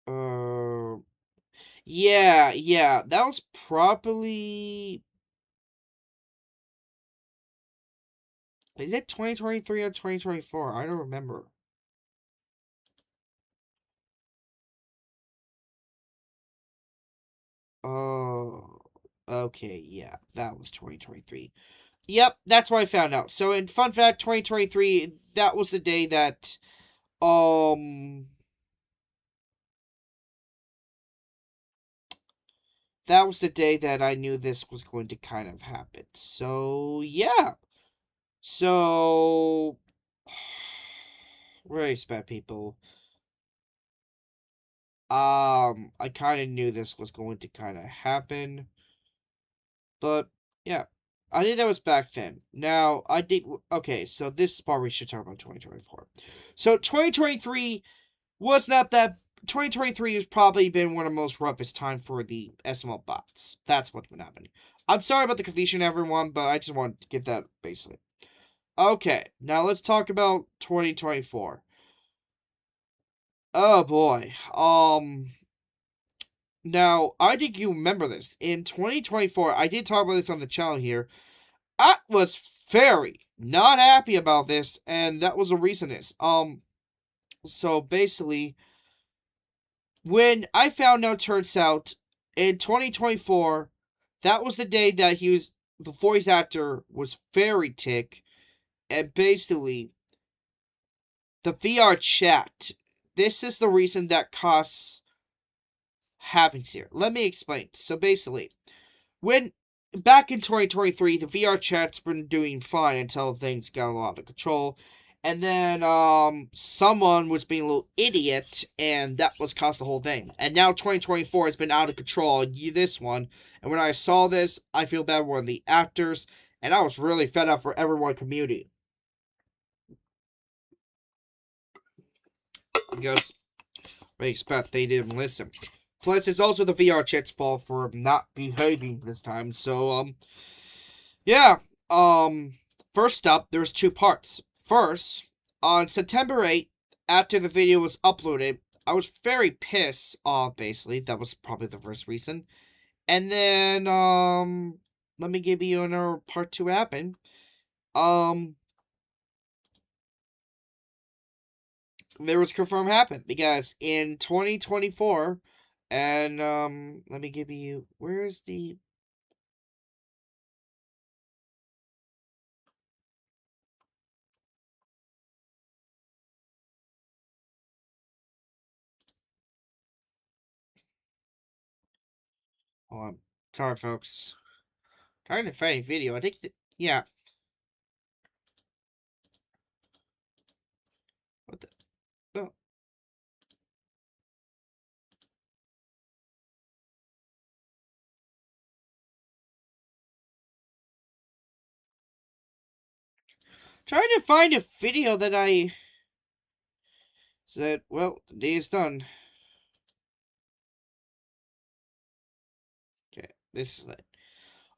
Uh, yeah. That was probably. Is it 2023 or 2024? I don't remember. Oh, okay, yeah, that was 2023. Yep, that's what I found out. So, in fun fact, 2023, that was the day that, um, that was the day that I knew this was going to kind of happen. So, yeah. So, very bad people. I kind of knew this was going to kind of happen. But, yeah. I think that was back then. Now, I think, okay, so this is part we should talk about 2024. So, 2023 was not that. 2023 has probably been one of the most roughest time for the SML bots. That's what's been happening. I'm sorry about the confusion, everyone, but I just want to get that basically. Okay, now let's talk about 2024. Oh boy. Now, I think you remember this. In 2024, I did talk about this on the channel here. I was very not happy about this, and that was the reason is. So basically, when I found out, turns out, in 2024, that was the day that the voice actor was very tick, and basically, the VR chat, this is the reason that costs happens here. Let me explain. So basically, when back in 2023, the VR chat's been doing fine until things got a lot out of control. And then someone was being a little idiot, and that was caused the whole thing. And now 2024 has been out of control. This one, and when I saw this, I feel bad for one of the actors, and I was really fed up for everyone community because I expect they didn't listen. Plus, it's also the VR chat's fault for not behaving this time. So yeah. First up, there's two parts. First, on September 8th, after the video was uploaded, I was very pissed off, basically. That was probably the first reason. And then, let me give you another part 2 happen. There was confirmed happen, because in 2024, and, let me give you, where's the... Hold on. Sorry, folks. Trying to find a video. I think, yeah. What the? No. Trying to find a video that I said, well, the day is done. This is it.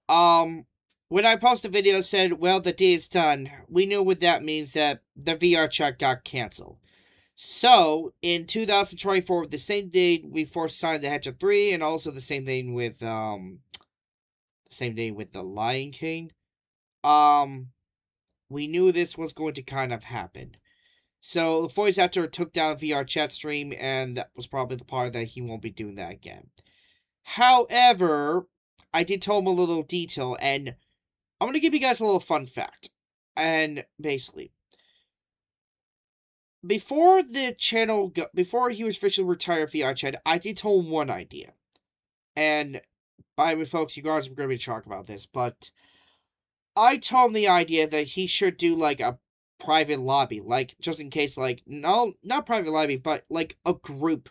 Um, when I posted a video, it said, well, the day is done. We know what that means, that the VR chat got canceled. So, in 2024, the same day we first signed the Hedgehog 3, and also the same day with the Lion King, um, we knew this was going to kind of happen. So, the voice actor took down VR chat stream, and that was probably the part that he won't be doing that again. However, I did tell him a little detail, and I'm going to give you guys a little fun fact. And basically, before he was officially retired VR chat, I did tell him one idea. And by the way, folks, you guys are going to be talking about this, but I told him the idea that he should do like a private lobby, like just in case, like no, not private lobby, but like a group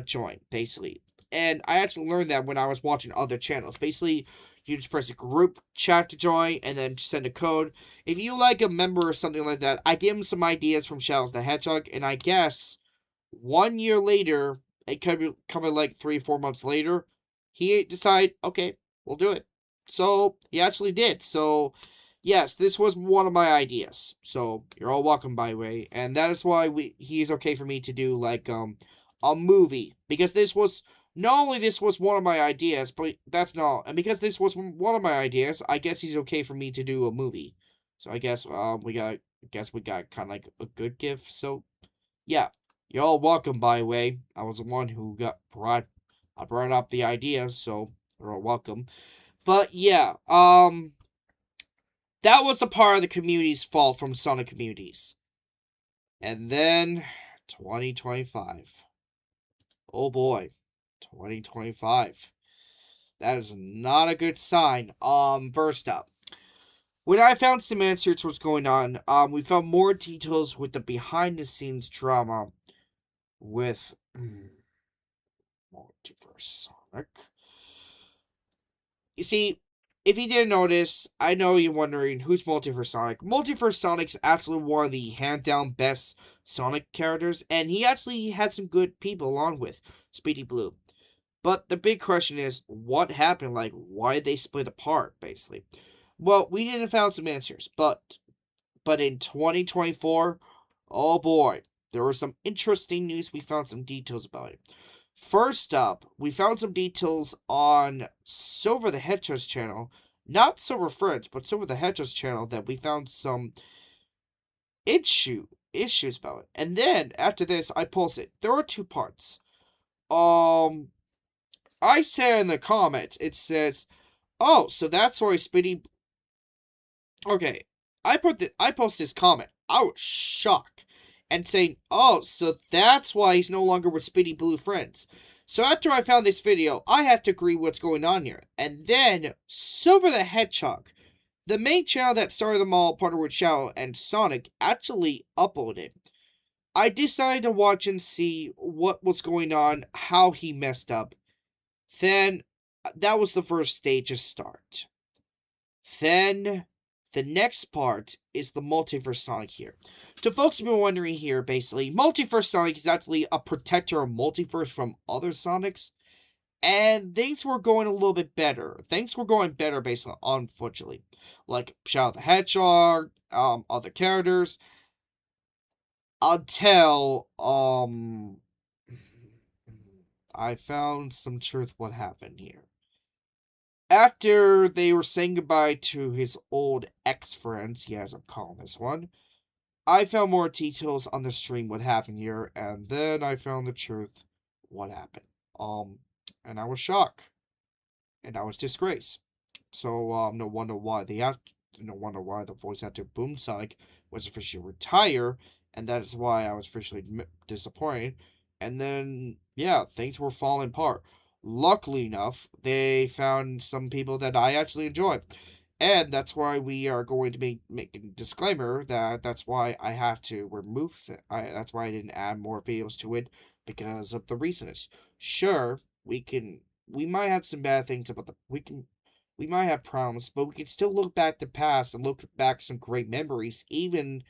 join, basically. And I actually learned that when I was watching other channels. Basically, you just press a group chat to join and then send a code. If you like a member or something like that, I gave him some ideas from Shadows the Hedgehog, and I guess 1 year later, it could be coming like 3 or 4 months later, he decided, okay, we'll do it. So he actually did. So yes, this was one of my ideas. So you're all welcome, by the way, and that is why he's okay for me to do like a movie, because this was not only this was one of my ideas, but that's not, and because this was one of my ideas, I guess he's okay for me to do a movie. So I guess we got kind of like a good gift. So yeah, you're all welcome. By the way, I was the one who I brought up the idea, so you're all welcome. But yeah, that was the part of the community's fault from Sonic communities. And then 2025. Oh boy, 2025. That is not a good sign. First up, when I found some answers to what's going on, we found more details with the behind the scenes drama with Multiverse Sonic. You see, if you didn't notice, I know you're wondering who's Multiverse Sonic. Multiverse Sonic's actually one of the hand down best Sonic characters, and he actually had some good people along with Speedy Blue. But the big question is, what happened? Like, why did they split apart, basically? Well, we didn't found some answers, but in 2024, oh boy, there was some interesting news. We found some details about it. First up, we found some details on Silver the Hedgehog's channel. Not Silver Fred's, but Silver the Hedgehog's channel, that we found some issues about it. And then, after this, I posted. There are two parts. I say in the comments, it says, oh, so that's why Speedy... Okay, I posted this comment. I was shocked. And saying, oh, so that's why he's no longer with Speedy Blue friends. So after I found this video, I had to agree what's going on here. And then, Silver the Hedgehog, the main channel that started them all, partnered with Shadow and Sonic, actually uploaded. I decided to watch and see what was going on, how he messed up. Then, that was the first stage of start. Then, the next part is the Multiverse Sonic here. To folks who've been wondering here, basically, Multiverse Sonic is actually a protector of Multiverse from other Sonics, and things were going a little bit better. Things were going better, basically, unfortunately. Like, Shadow the Hedgehog, other characters, until, I found some truth what happened here. After they were saying goodbye to his old ex-friends, yes, I'm calling this one, I found more details on the stream what happened here, and then I found the truth what happened. And I was shocked. And I was disgraced. So, no wonder why the voice actor Boom Sonic was officially retired, and that is why I was officially disappointed. And then, yeah, things were falling apart. Luckily enough, they found some people that I actually enjoyed. And that's why we are going to make a disclaimer that that's why I have to remove that's why I didn't add more videos to it, because of the reasons. Sure, we might have some bad things about we might have problems, but we can still look back the past and look back some great memories, even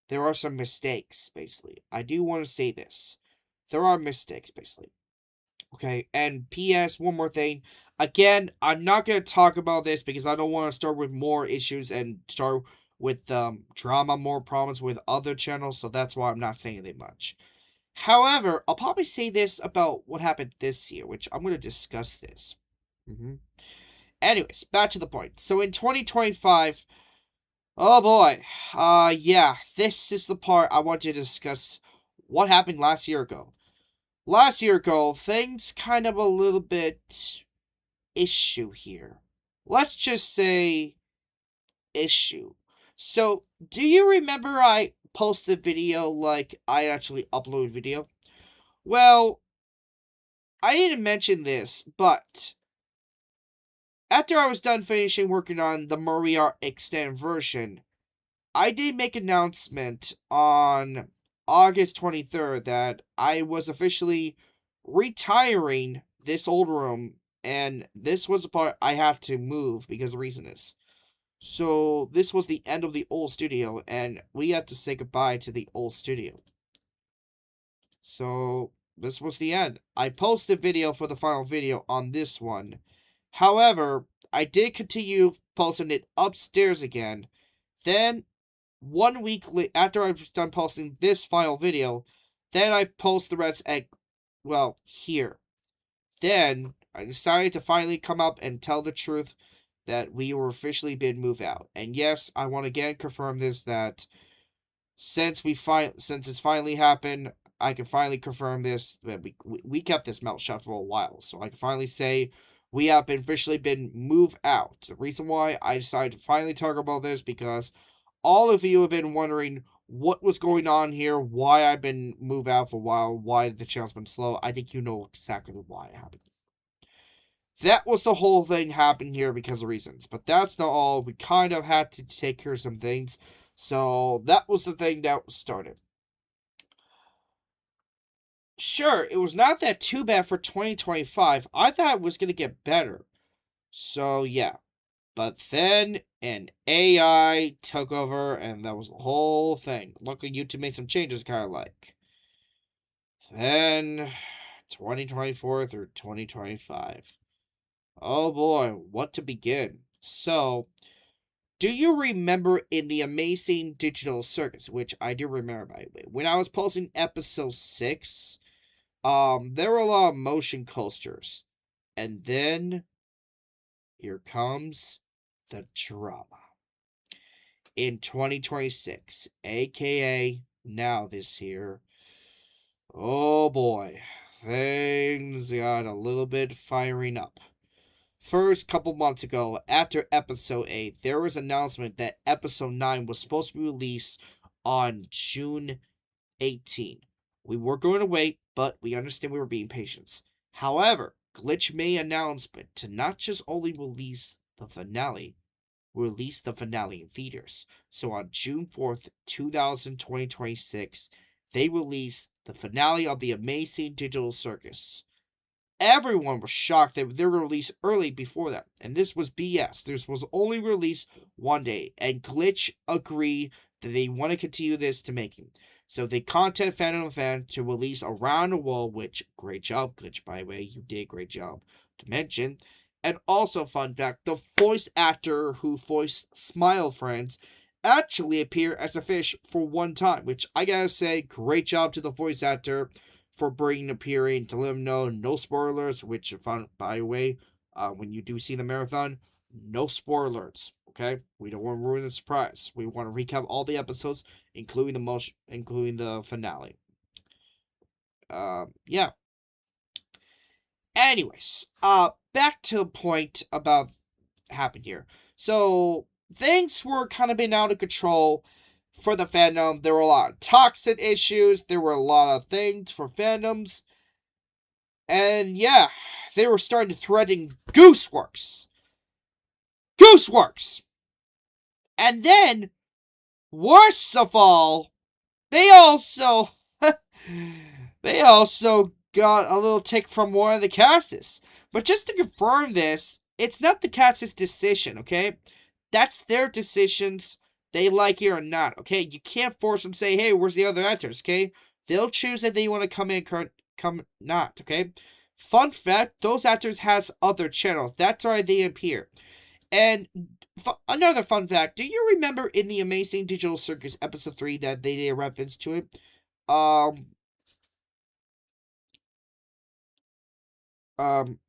there are some mistakes, basically. I do want to say this. There are mistakes, basically. Okay, and P.S. one more thing. Again, I'm not gonna talk about this because I don't want to start with more issues and start with drama, more problems with other channels. So that's why I'm not saying anything much. However, I'll probably say this about what happened this year, which I'm gonna discuss this. hmm Anyways, back to the point. So in 2025, oh boy, yeah, this is the part I want to discuss. What happened last year ago? Last year ago, things kind of a little bit issue here. Let's just say issue. So, do you remember I posted video like I actually upload video? Well, I didn't mention this, but after I was done finishing working on the Maria extended version, I did make an announcement on August 23rd that I was officially retiring this old room, and this was the part I have to move because the reason is. So, this was the end of the old studio, and we had to say goodbye to the old studio. So, this was the end. I posted video for the final video on this one. However, I did continue posting it upstairs again. Then 1 week after I was done posting this final video, then I post the rest at, well, here. Then I decided to finally come up and tell the truth that we were officially been moved out. And yes, I want to again confirm this that since it's finally happened, I can finally confirm this that we kept this mouth shut for a while, so I can finally say we have been officially been moved out. The reason why I decided to finally talk about this because all of you have been wondering what was going on here, why I've been moved out for a while, why the channel's been slow. I think you know exactly why it happened. That was the whole thing happening here because of reasons. But that's not all. We kind of had to take care of some things. So that was the thing that started. Sure, it was not that too bad for 2025. I thought it was going to get better. So yeah. But then an AI took over, and that was the whole thing. Luckily, YouTube made some changes, kind of like. Then, 2024 through 2025. Oh boy, what to begin. So, do you remember in the Amazing Digital Circus, which I do remember by the way, when I was posting episode 6, there were a lot of motion coasters. And then, here comes the drama. In 2026, aka now this year, oh boy, things got a little bit firing up. First, couple months ago, after episode 8, there was an announcement that episode 9 was supposed to be released on June 18. We were going to wait, but we understand we were being patient. However, Glitch made an announcement to not just only release the finale, release the finale in theaters. So on June 4th, 2026, they released the finale of the Amazing Digital Circus. Everyone was shocked that they were released early before that, and this was BS. This was only released one day, and Glitch agreed that they want to continue this to making. So they contacted Fandom Fan to release Around the World, which, great job, Glitch, by the way, you did a great job to mention. And also, fun fact, the voice actor who voiced Smile Friends actually appeared as a fish for one time, which I gotta say, great job to the voice actor for appearing to let them know no spoilers, which, by the way, when you do see the marathon, no spoilers, okay? We don't want to ruin the surprise. We want to recap all the episodes, including the finale. Yeah. Anyways, back to the point about happened here. So, things were kind of been out of control for the fandom. There were a lot of toxic issues. There were a lot of things for fandoms. And yeah, they were starting to threaten Gooseworks. Gooseworks! And then, worst of all, they also got a little tick from one of the casts. But just to confirm this, it's not the cast's decision, okay? That's their decisions. They like it or not, okay? You can't force them to say, hey, where's the other actors, okay? They'll choose if they want to come in, come not, okay? Fun fact, those actors has other channels. That's why they appear. And another fun fact, do you remember in the Amazing Digital Circus episode 3 that they did a reference to it? Um,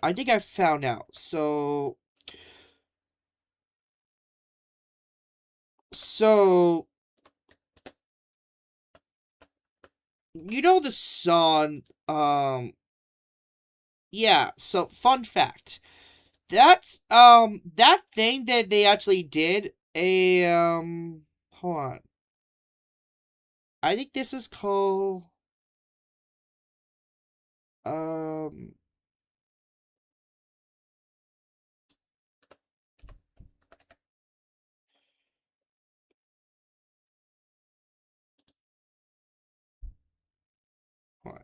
I think I found out. So, you know the song, yeah, so fun fact. That thing that they actually did, hold on. I think this is called, um, hold on.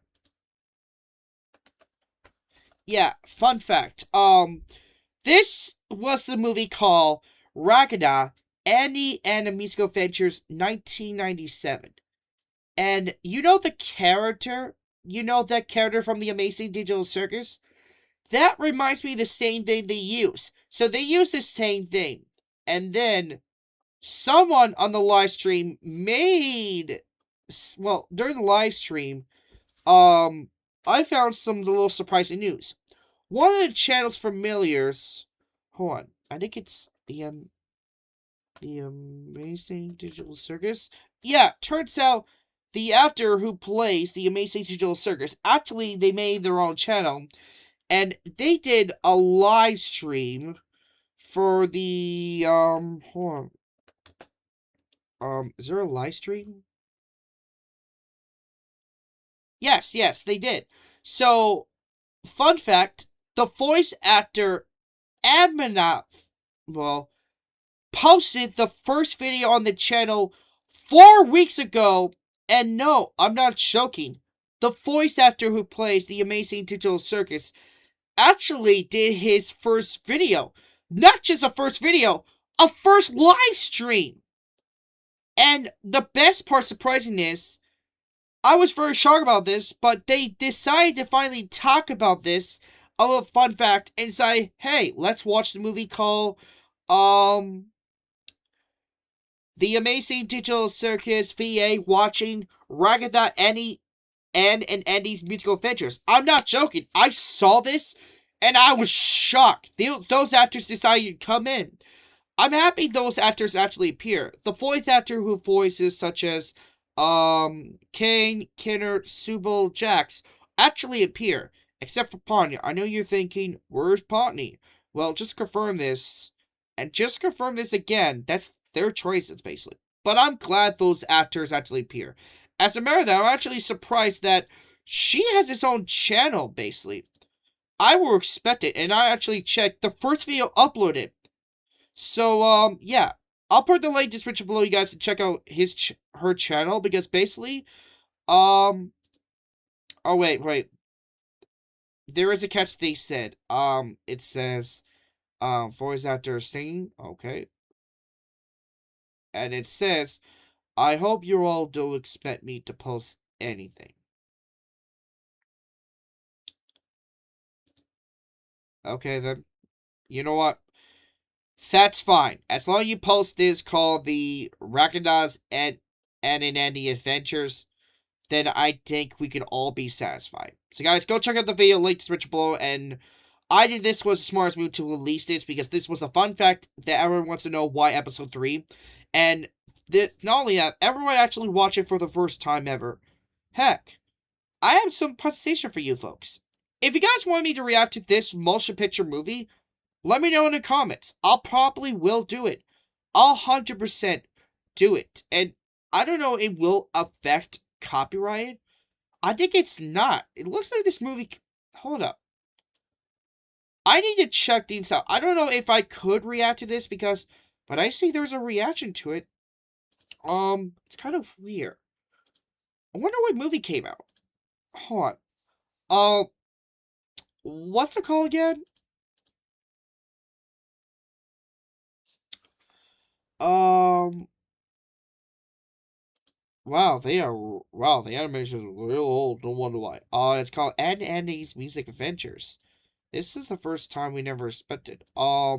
Yeah, fun fact. This was the movie called Ragada, Annie and the Musical Adventures 1997. And you know the character? You know that character from the Amazing Digital Circus? That reminds me of the same thing they use. So they use the same thing. And then someone on the live stream made, well, during the live stream, I found some little surprising news. One of the channel's familiars, hold on, I think it's the Amazing Digital Circus. Yeah, turns out the actor who plays the Amazing Digital Circus, actually they made their own channel, and they did a live stream for the hold on. Is there a live stream? Yes, they did. So, fun fact, the voice actor Amanath, well, posted the first video on the channel 4 weeks ago, and no, I'm not joking. The voice actor who plays the Amazing Digital Circus actually did his first video. Not just a first video, a first live stream. And the best part, surprising, is I was very shocked about this, but they decided to finally talk about this. A little fun fact, and say, hey, let's watch the movie called The Amazing Digital Circus VA watching Ragatha Annie and Andy's Musical Adventures. I'm not joking. I saw this and I was shocked. Those actors decided to come in. I'm happy those actors actually appear. The voice actor who voices such as Kane, Kinner, Subal, Jax actually appear. Except for Panya. I know you're thinking, where's Potney? Well, just confirm this. And just confirm this again. That's their choices, basically. But I'm glad those actors actually appear. As a matter of that, I'm actually surprised that she has its own channel, basically. I would expect it, and I actually checked the first video uploaded. So, yeah. I'll put the link description below you guys to check out her channel, because basically, oh, wait. There is a catch they said. It says, voice actor singing, okay. And it says, I hope you all don't expect me to post anything. Okay, then. You know what? That's fine. As long as you post this called the Rakana's and in Andy Adventures, then I think we can all be satisfied. So guys, go check out the video, link description below, and I think this was the smartest move to release this, because this was a fun fact that everyone wants to know why episode 3, and this, not only that, everyone actually watched it for the first time ever. Heck, I have some presentation for you folks. If you guys want me to react to this motion picture movie, let me know in the comments. I'll probably will do it. I'll 100% do it. And I don't know, it will affect copyright. I think it's not. It looks like this movie... Hold up. I need to check these out. I don't know if I could react to this, because... But I see there's a reaction to it. It's kind of weird. I wonder what movie came out. Hold on. What's it called again? Um... Wow, the animation is real old. No wonder why. It's called Ed and Andy's Music Adventures. This is the first time we never expected. I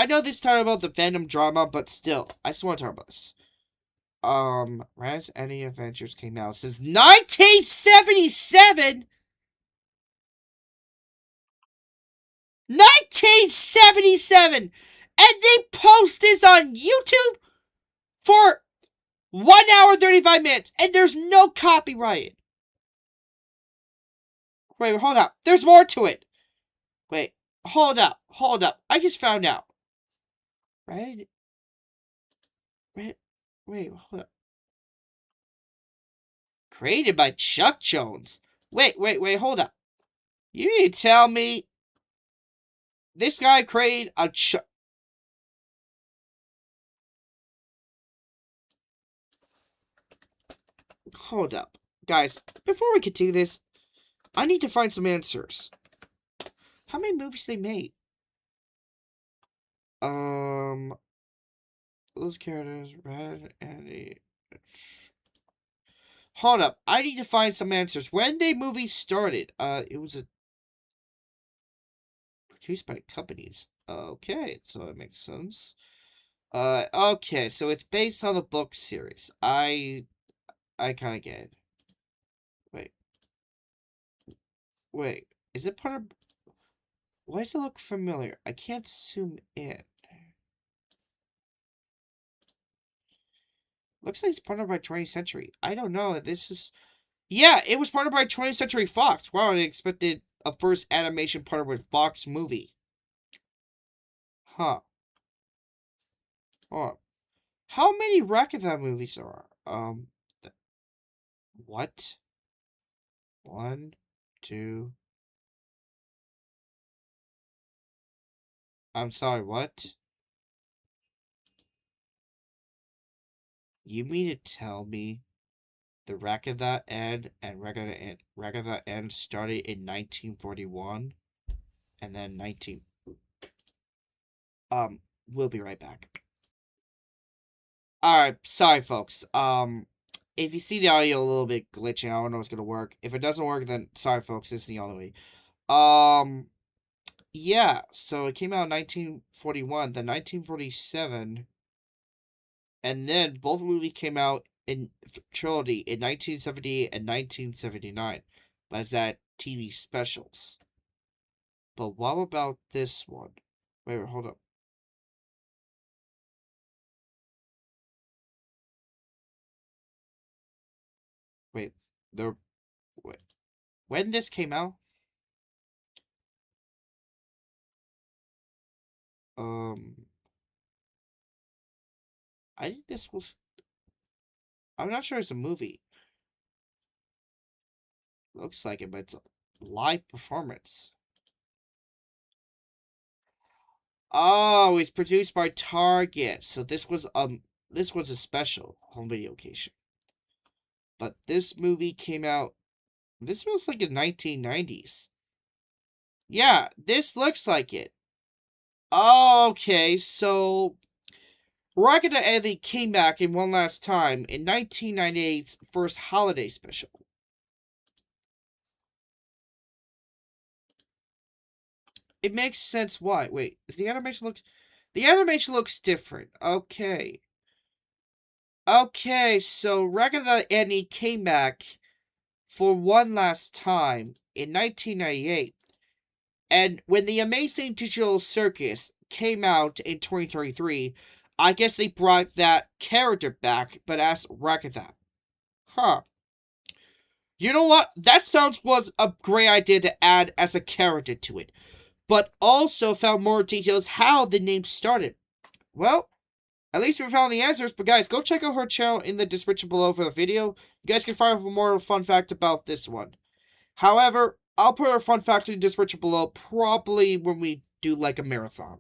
know this time about the Venom drama, but still, I just want to talk about this. Raz Any Adventures came out since 1977. 1977, and they post this on YouTube for 1 hour 35 minutes, and there's no copyright. Wait, hold up. There's more to it. Wait, hold up. I just found out. Right? Wait, hold up. Created by Chuck Jones. Wait, hold up. You mean to tell me this guy created a Hold up. Guys, before we continue this, I need to find some answers. How many movies they made? Those characters, Red, Andy. Hold up, I need to find some answers. When the movie started, it was produced by companies. Okay, so it makes sense. Okay, so it's based on a book series. I kind of get it. Wait, is it part of? Why does it look familiar? I can't zoom in. Looks like it's partnered by 20th Century. I don't know. This is... Yeah, it was partnered by 20th Century Fox. Wow, I expected a first animation partnered with Fox movie. Huh. Oh. How many Rakatha movies there are? What? 1, 2... I'm sorry, what? You mean to tell me the Rakatha N and Rakatha N started in 1941? And then 19... We'll be right back. Alright, sorry folks. If you see the audio a little bit glitching, I don't know if it's gonna work. If it doesn't work, then sorry folks, this is the only way. Yeah, so it came out in 1941, then 1947, and then both movies came out in trilogy in 1978 and 1979. But it's that TV specials. But what about this one? Wait, hold up. Wait, wait. When this came out? I think this was... I'm not sure it's a movie. Looks like it, but it's a live performance. Oh, it's produced by Target. So this was a special home video occasion. But this movie came out... This was like in 1990s. Yeah, this looks like it. Okay, so Rocket and Eddie came back in one last time in 1998's first holiday special. It makes sense why. Wait, is the animation looks... The animation looks different. Okay. Okay, so Rocket and Eddie came back for one last time in 1998. And when The Amazing Digital Circus came out in 2023, I guess they brought that character back, but as Rakatha. Huh. You know what? That sounds was a great idea to add as a character to it. But also found more details how the name started. Well, at least we found the answers. But guys, go check out her channel in the description below for the video. You guys can find out more fun fact about this one. However, I'll put a fun fact in the description below probably when we do like a marathon.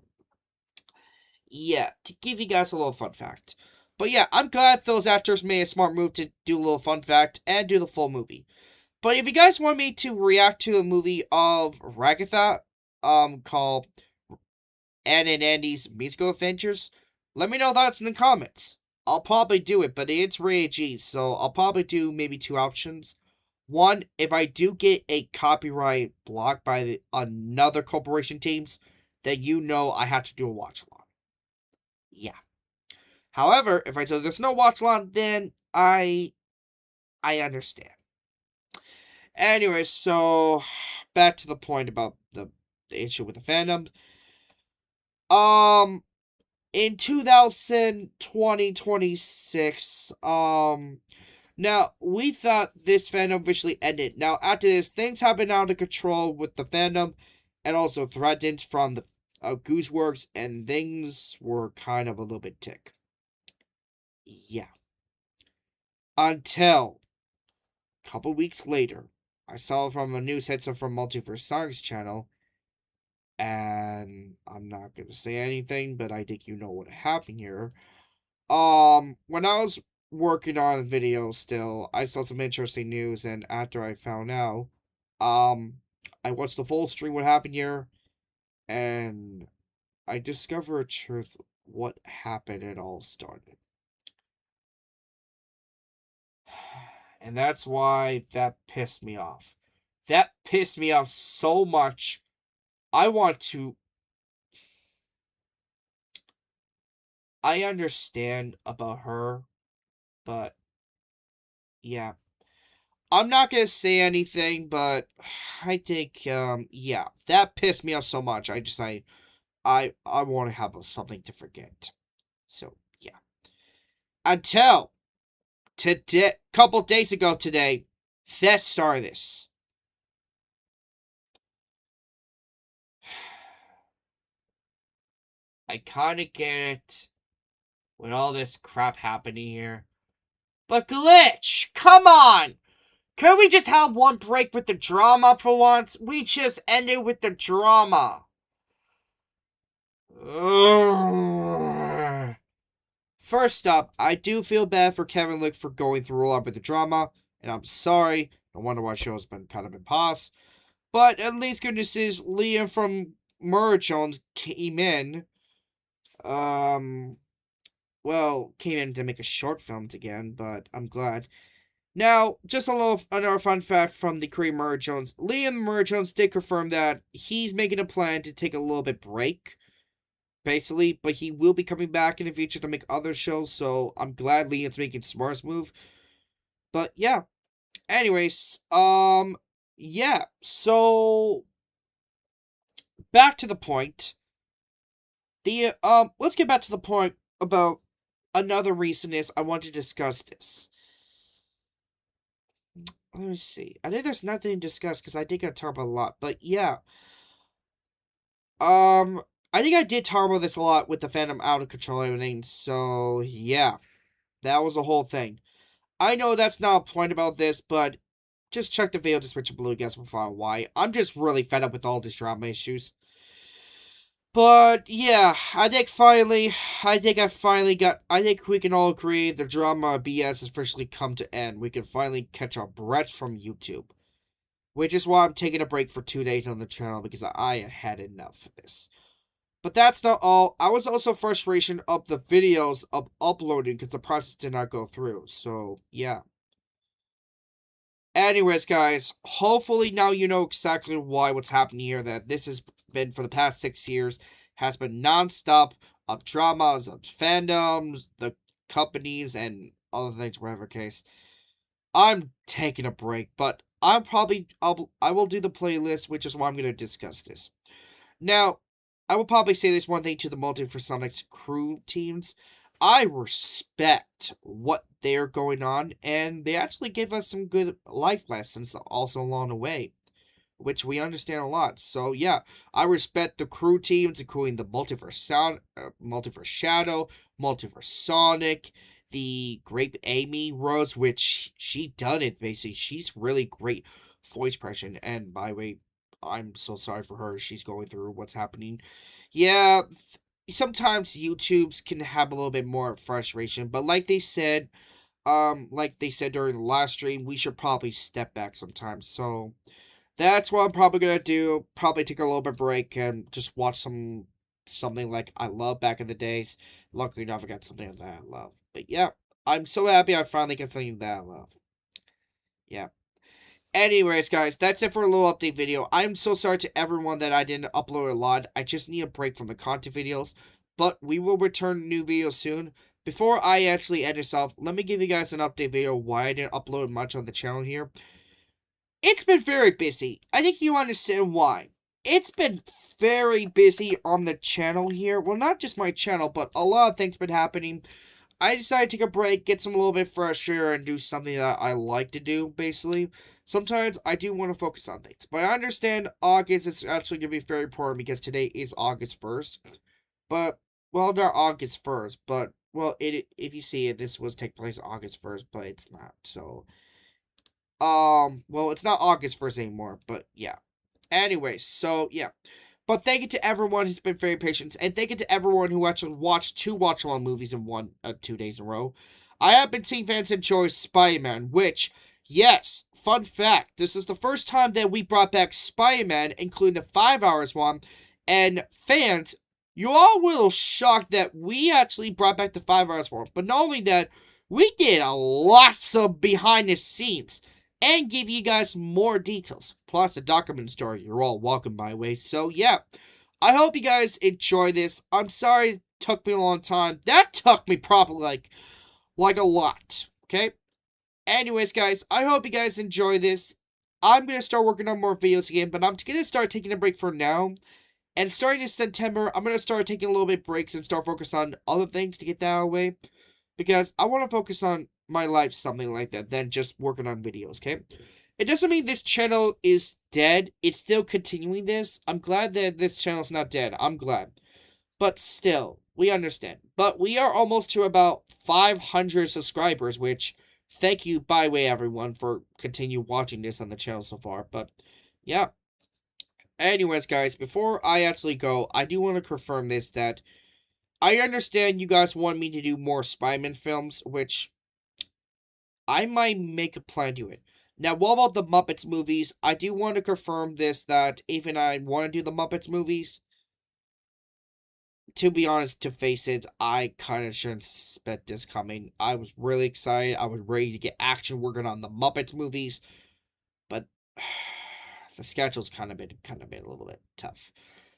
Yeah, to give you guys a little fun fact. But yeah, I'm glad those actors made a smart move to do a little fun fact and do the full movie. But if you guys want me to react to a movie of Ragatha, called Ann and Andy's Musical Adventures, let me know thoughts in the comments. I'll probably do it, but it's rated G, so I'll probably do maybe two options. One, if I do get a copyright blocked by another corporation teams, then you know I have to do a watch along. Yeah. However, if I say there's no watch along, then I understand. Anyway, so back to the point about the issue with the fandom. In 2026, now we thought this fandom officially ended. Now after this, things have been out of control with the fandom, and also threatened from the Gooseworks, and things were kind of a little bit tick. Yeah. Until a couple weeks later, I saw from a news headset from Multiverse Songs channel, and I'm not gonna say anything, but I think you know what happened here. When I was working on the video still, I saw some interesting news, and after I found out, I watched the full stream what happened here, and I discovered truth what happened it all started. And that's why that pissed me off. That pissed me off so much. I want to. I understand about her, but yeah. I'm not gonna say anything, but I think, yeah, that pissed me off so much. I want to have something to forget. So yeah. Until today, couple days ago today, that started this. I kind of get it with all this crap happening here. But Glitch, come on! Can we just have one break with the drama for once? We just ended with the drama. Ugh. First up, I do feel bad for Kevin Lick for going through a lot with the drama, and I'm sorry. No wonder why show's been kind of in pause. But at least good news is Liam from Murray Jones came in. Came in to make a short film again, but I'm glad. Now, just another fun fact from the Korean Murray Jones. Liam Murray Jones did confirm that he's making a plan to take a little bit break, basically, but he will be coming back in the future to make other shows, so I'm glad Liam's making smartest move. But yeah. Anyways, yeah, so back to the point. Let's get back to the point about another reason is I want to discuss this. Let me see. I think there's nothing to discuss because I did get talk about a lot, but yeah. I think I did talk about this a lot with the fandom out of control and everything, so yeah. That was the whole thing. I know that's not a point about this, but just check the video description below, you guys will find why. I'm just really fed up with all these drama issues. But yeah, I think we can all agree the drama BS has officially come to end. We can finally catch our breath from YouTube. Which is why I'm taking a break for 2 days on the channel, because I had enough of this. But that's not all. I was also frustration of the videos of uploading because the process did not go through. So, yeah. Anyways, guys, hopefully now you know exactly what's happening here, that this has been, for the past 6 years, has been non-stop of dramas, of fandoms, the companies, and other things, whatever case. I'm taking a break, but I will do the playlist, which is why I'm going to discuss this. Now, I will probably say this one thing to the Multiversonics crew teams. I respect what they're going on, and they actually give us some good life lessons also along the way, which we understand a lot. So yeah, I respect the crew teams, including the Multiverse Shadow, Multiverse Sonic, the Grape Amy Rose, which she done it basically. She's really great voice impression, and by the way, I'm so sorry for her. She's going through what's happening. Yeah, sometimes YouTubes can have a little bit more frustration, but like they said during the last stream, we should probably step back sometimes. So that's what I'm probably gonna do. Probably take a little bit break and just watch some something like I love back in the days. Luckily enough, I got something that I love. But yeah, I'm so happy I finally got something that I love. Yeah. Anyways, guys, that's it for a little update video. I'm so sorry to everyone that I didn't upload a lot. I just need a break from the content videos. But we will return new videos soon. Before I actually end this off, let me give you guys an update video why I didn't upload much on the channel here. It's been very busy. I think you understand why. It's been very busy on the channel here. Well, not just my channel, but a lot of things been happening. I decided to take a break, get some a little bit fresh air, and do something that I like to do, basically. Sometimes I do want to focus on things. But I understand August is actually going to be very important because today is August 1st. But, well, not August 1st, but, well, if you see it, this was take place August 1st, but it's not, so... well, it's not August 1st anymore, but yeah. Anyways, so, yeah. But thank you to everyone who's been very patient, and thank you to everyone who actually watched 2 watch-along movies in 2 days in a row. I have been seeing fans enjoy Spider-Man, which, yes, fun fact, this is the first time that we brought back Spider-Man, including the 5 hours one, and fans, you're all a little shocked that we actually brought back the 5 hours one, but not only that, we did a lots of behind the scenes and give you guys more details, plus a document story. You're all welcome, by the way. So, yeah, I hope you guys enjoy this. I'm sorry it took me a long time. That took me probably, like a lot, okay? Anyways, guys, I hope you guys enjoy this. I'm going to start working on more videos again, but I'm going to start taking a break for now. And starting in September, I'm going to start taking a little bit breaks and start focusing on other things to get that out of the way. Because I want to focus on my life, something like that, than just working on videos, okay? It doesn't mean this channel is dead. It's still continuing this. I'm glad that this channel's not dead. I'm glad. But still, we understand. But we are almost to about 500 subscribers, which, thank you, by the way, everyone, for continue watching this on the channel so far. But, yeah. Anyways, guys, before I actually go, I do want to confirm this, that I understand you guys want me to do more Spider-Man films, which I might make a plan to it. Now, what about the Muppets movies? I do want to confirm this, that even I want to do the Muppets movies. To be honest, to face it, I kind of shouldn't suspect this coming. I was really excited. I was ready to get action working on the Muppets movies. But the schedule's kind of been a little bit tough.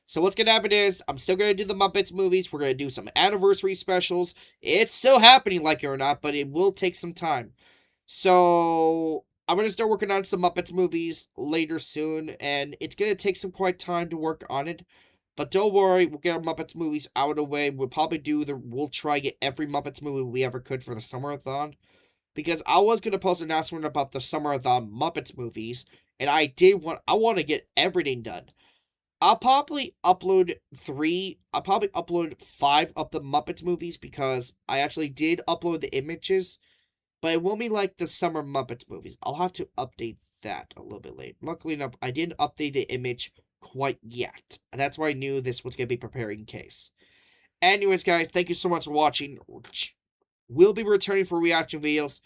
So what's going to happen is, I'm still going to do the Muppets movies. We're going to do some anniversary specials. It's still happening, like it or not, but it will take some time. So, I'm going to start working on some Muppets movies later soon, and it's going to take some quite time to work on it. But don't worry, we'll get our Muppets movies out of the way. We'll try to get every Muppets movie we ever could for the Summerathon. Because I was going to post an announcement about the Summerathon Muppets movies, and I want to get everything done. I'll probably upload 5 of the Muppets movies, because I actually did upload the images, but it won't be like the Summer Muppets movies. I'll have to update that a little bit later. Luckily enough, I didn't update the image quite yet, and that's why I knew this was going to be prepared in case. Anyways, guys, thank you so much for watching. We'll be returning for reaction videos,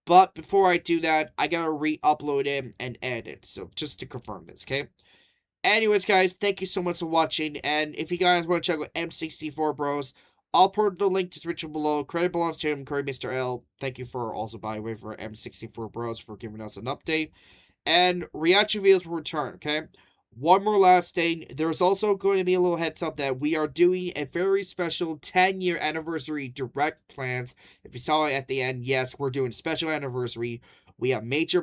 but before I do that, I gotta re-upload it and edit, so just to confirm this, okay? Anyways, guys, thank you so much for watching, and if you guys want to check out M64 Bros, I'll put the link to description below. Credit belongs to him, Curry Mr. L. Thank you for also, by the way, for M64 Bros for giving us an update. And reaction videos will return, okay? One more last thing. There's also going to be a little heads up that we are doing a very special 10-year anniversary direct plans. If you saw it at the end, yes, we're doing special anniversary. We have major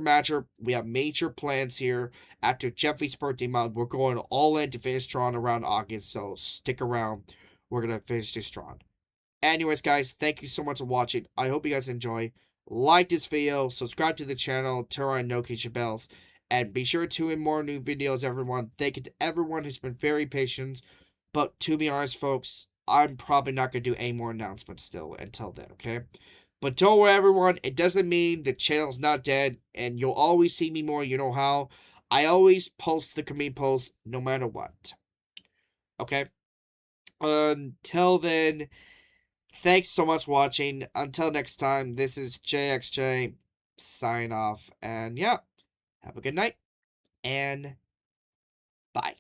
plans here. After Jeffrey's birthday month, we're going all in to finish strong around August, so stick around. We're going to finish this strong. Anyways, guys, thank you so much for watching. I hope you guys enjoy. Like this video, subscribe to the channel, turn on notification bells, and be sure to tune in more new videos, everyone. Thank you to everyone who's been very patient. But to be honest, folks, I'm probably not going to do any more announcements still until then, okay? But don't worry, everyone. It doesn't mean the channel's not dead, and you'll always see me more. You know how? I always post the community posts no matter what. Okay? Until then, thanks so much for watching. Until next time, this is JXJ, sign off. And yeah, have a good night, and bye.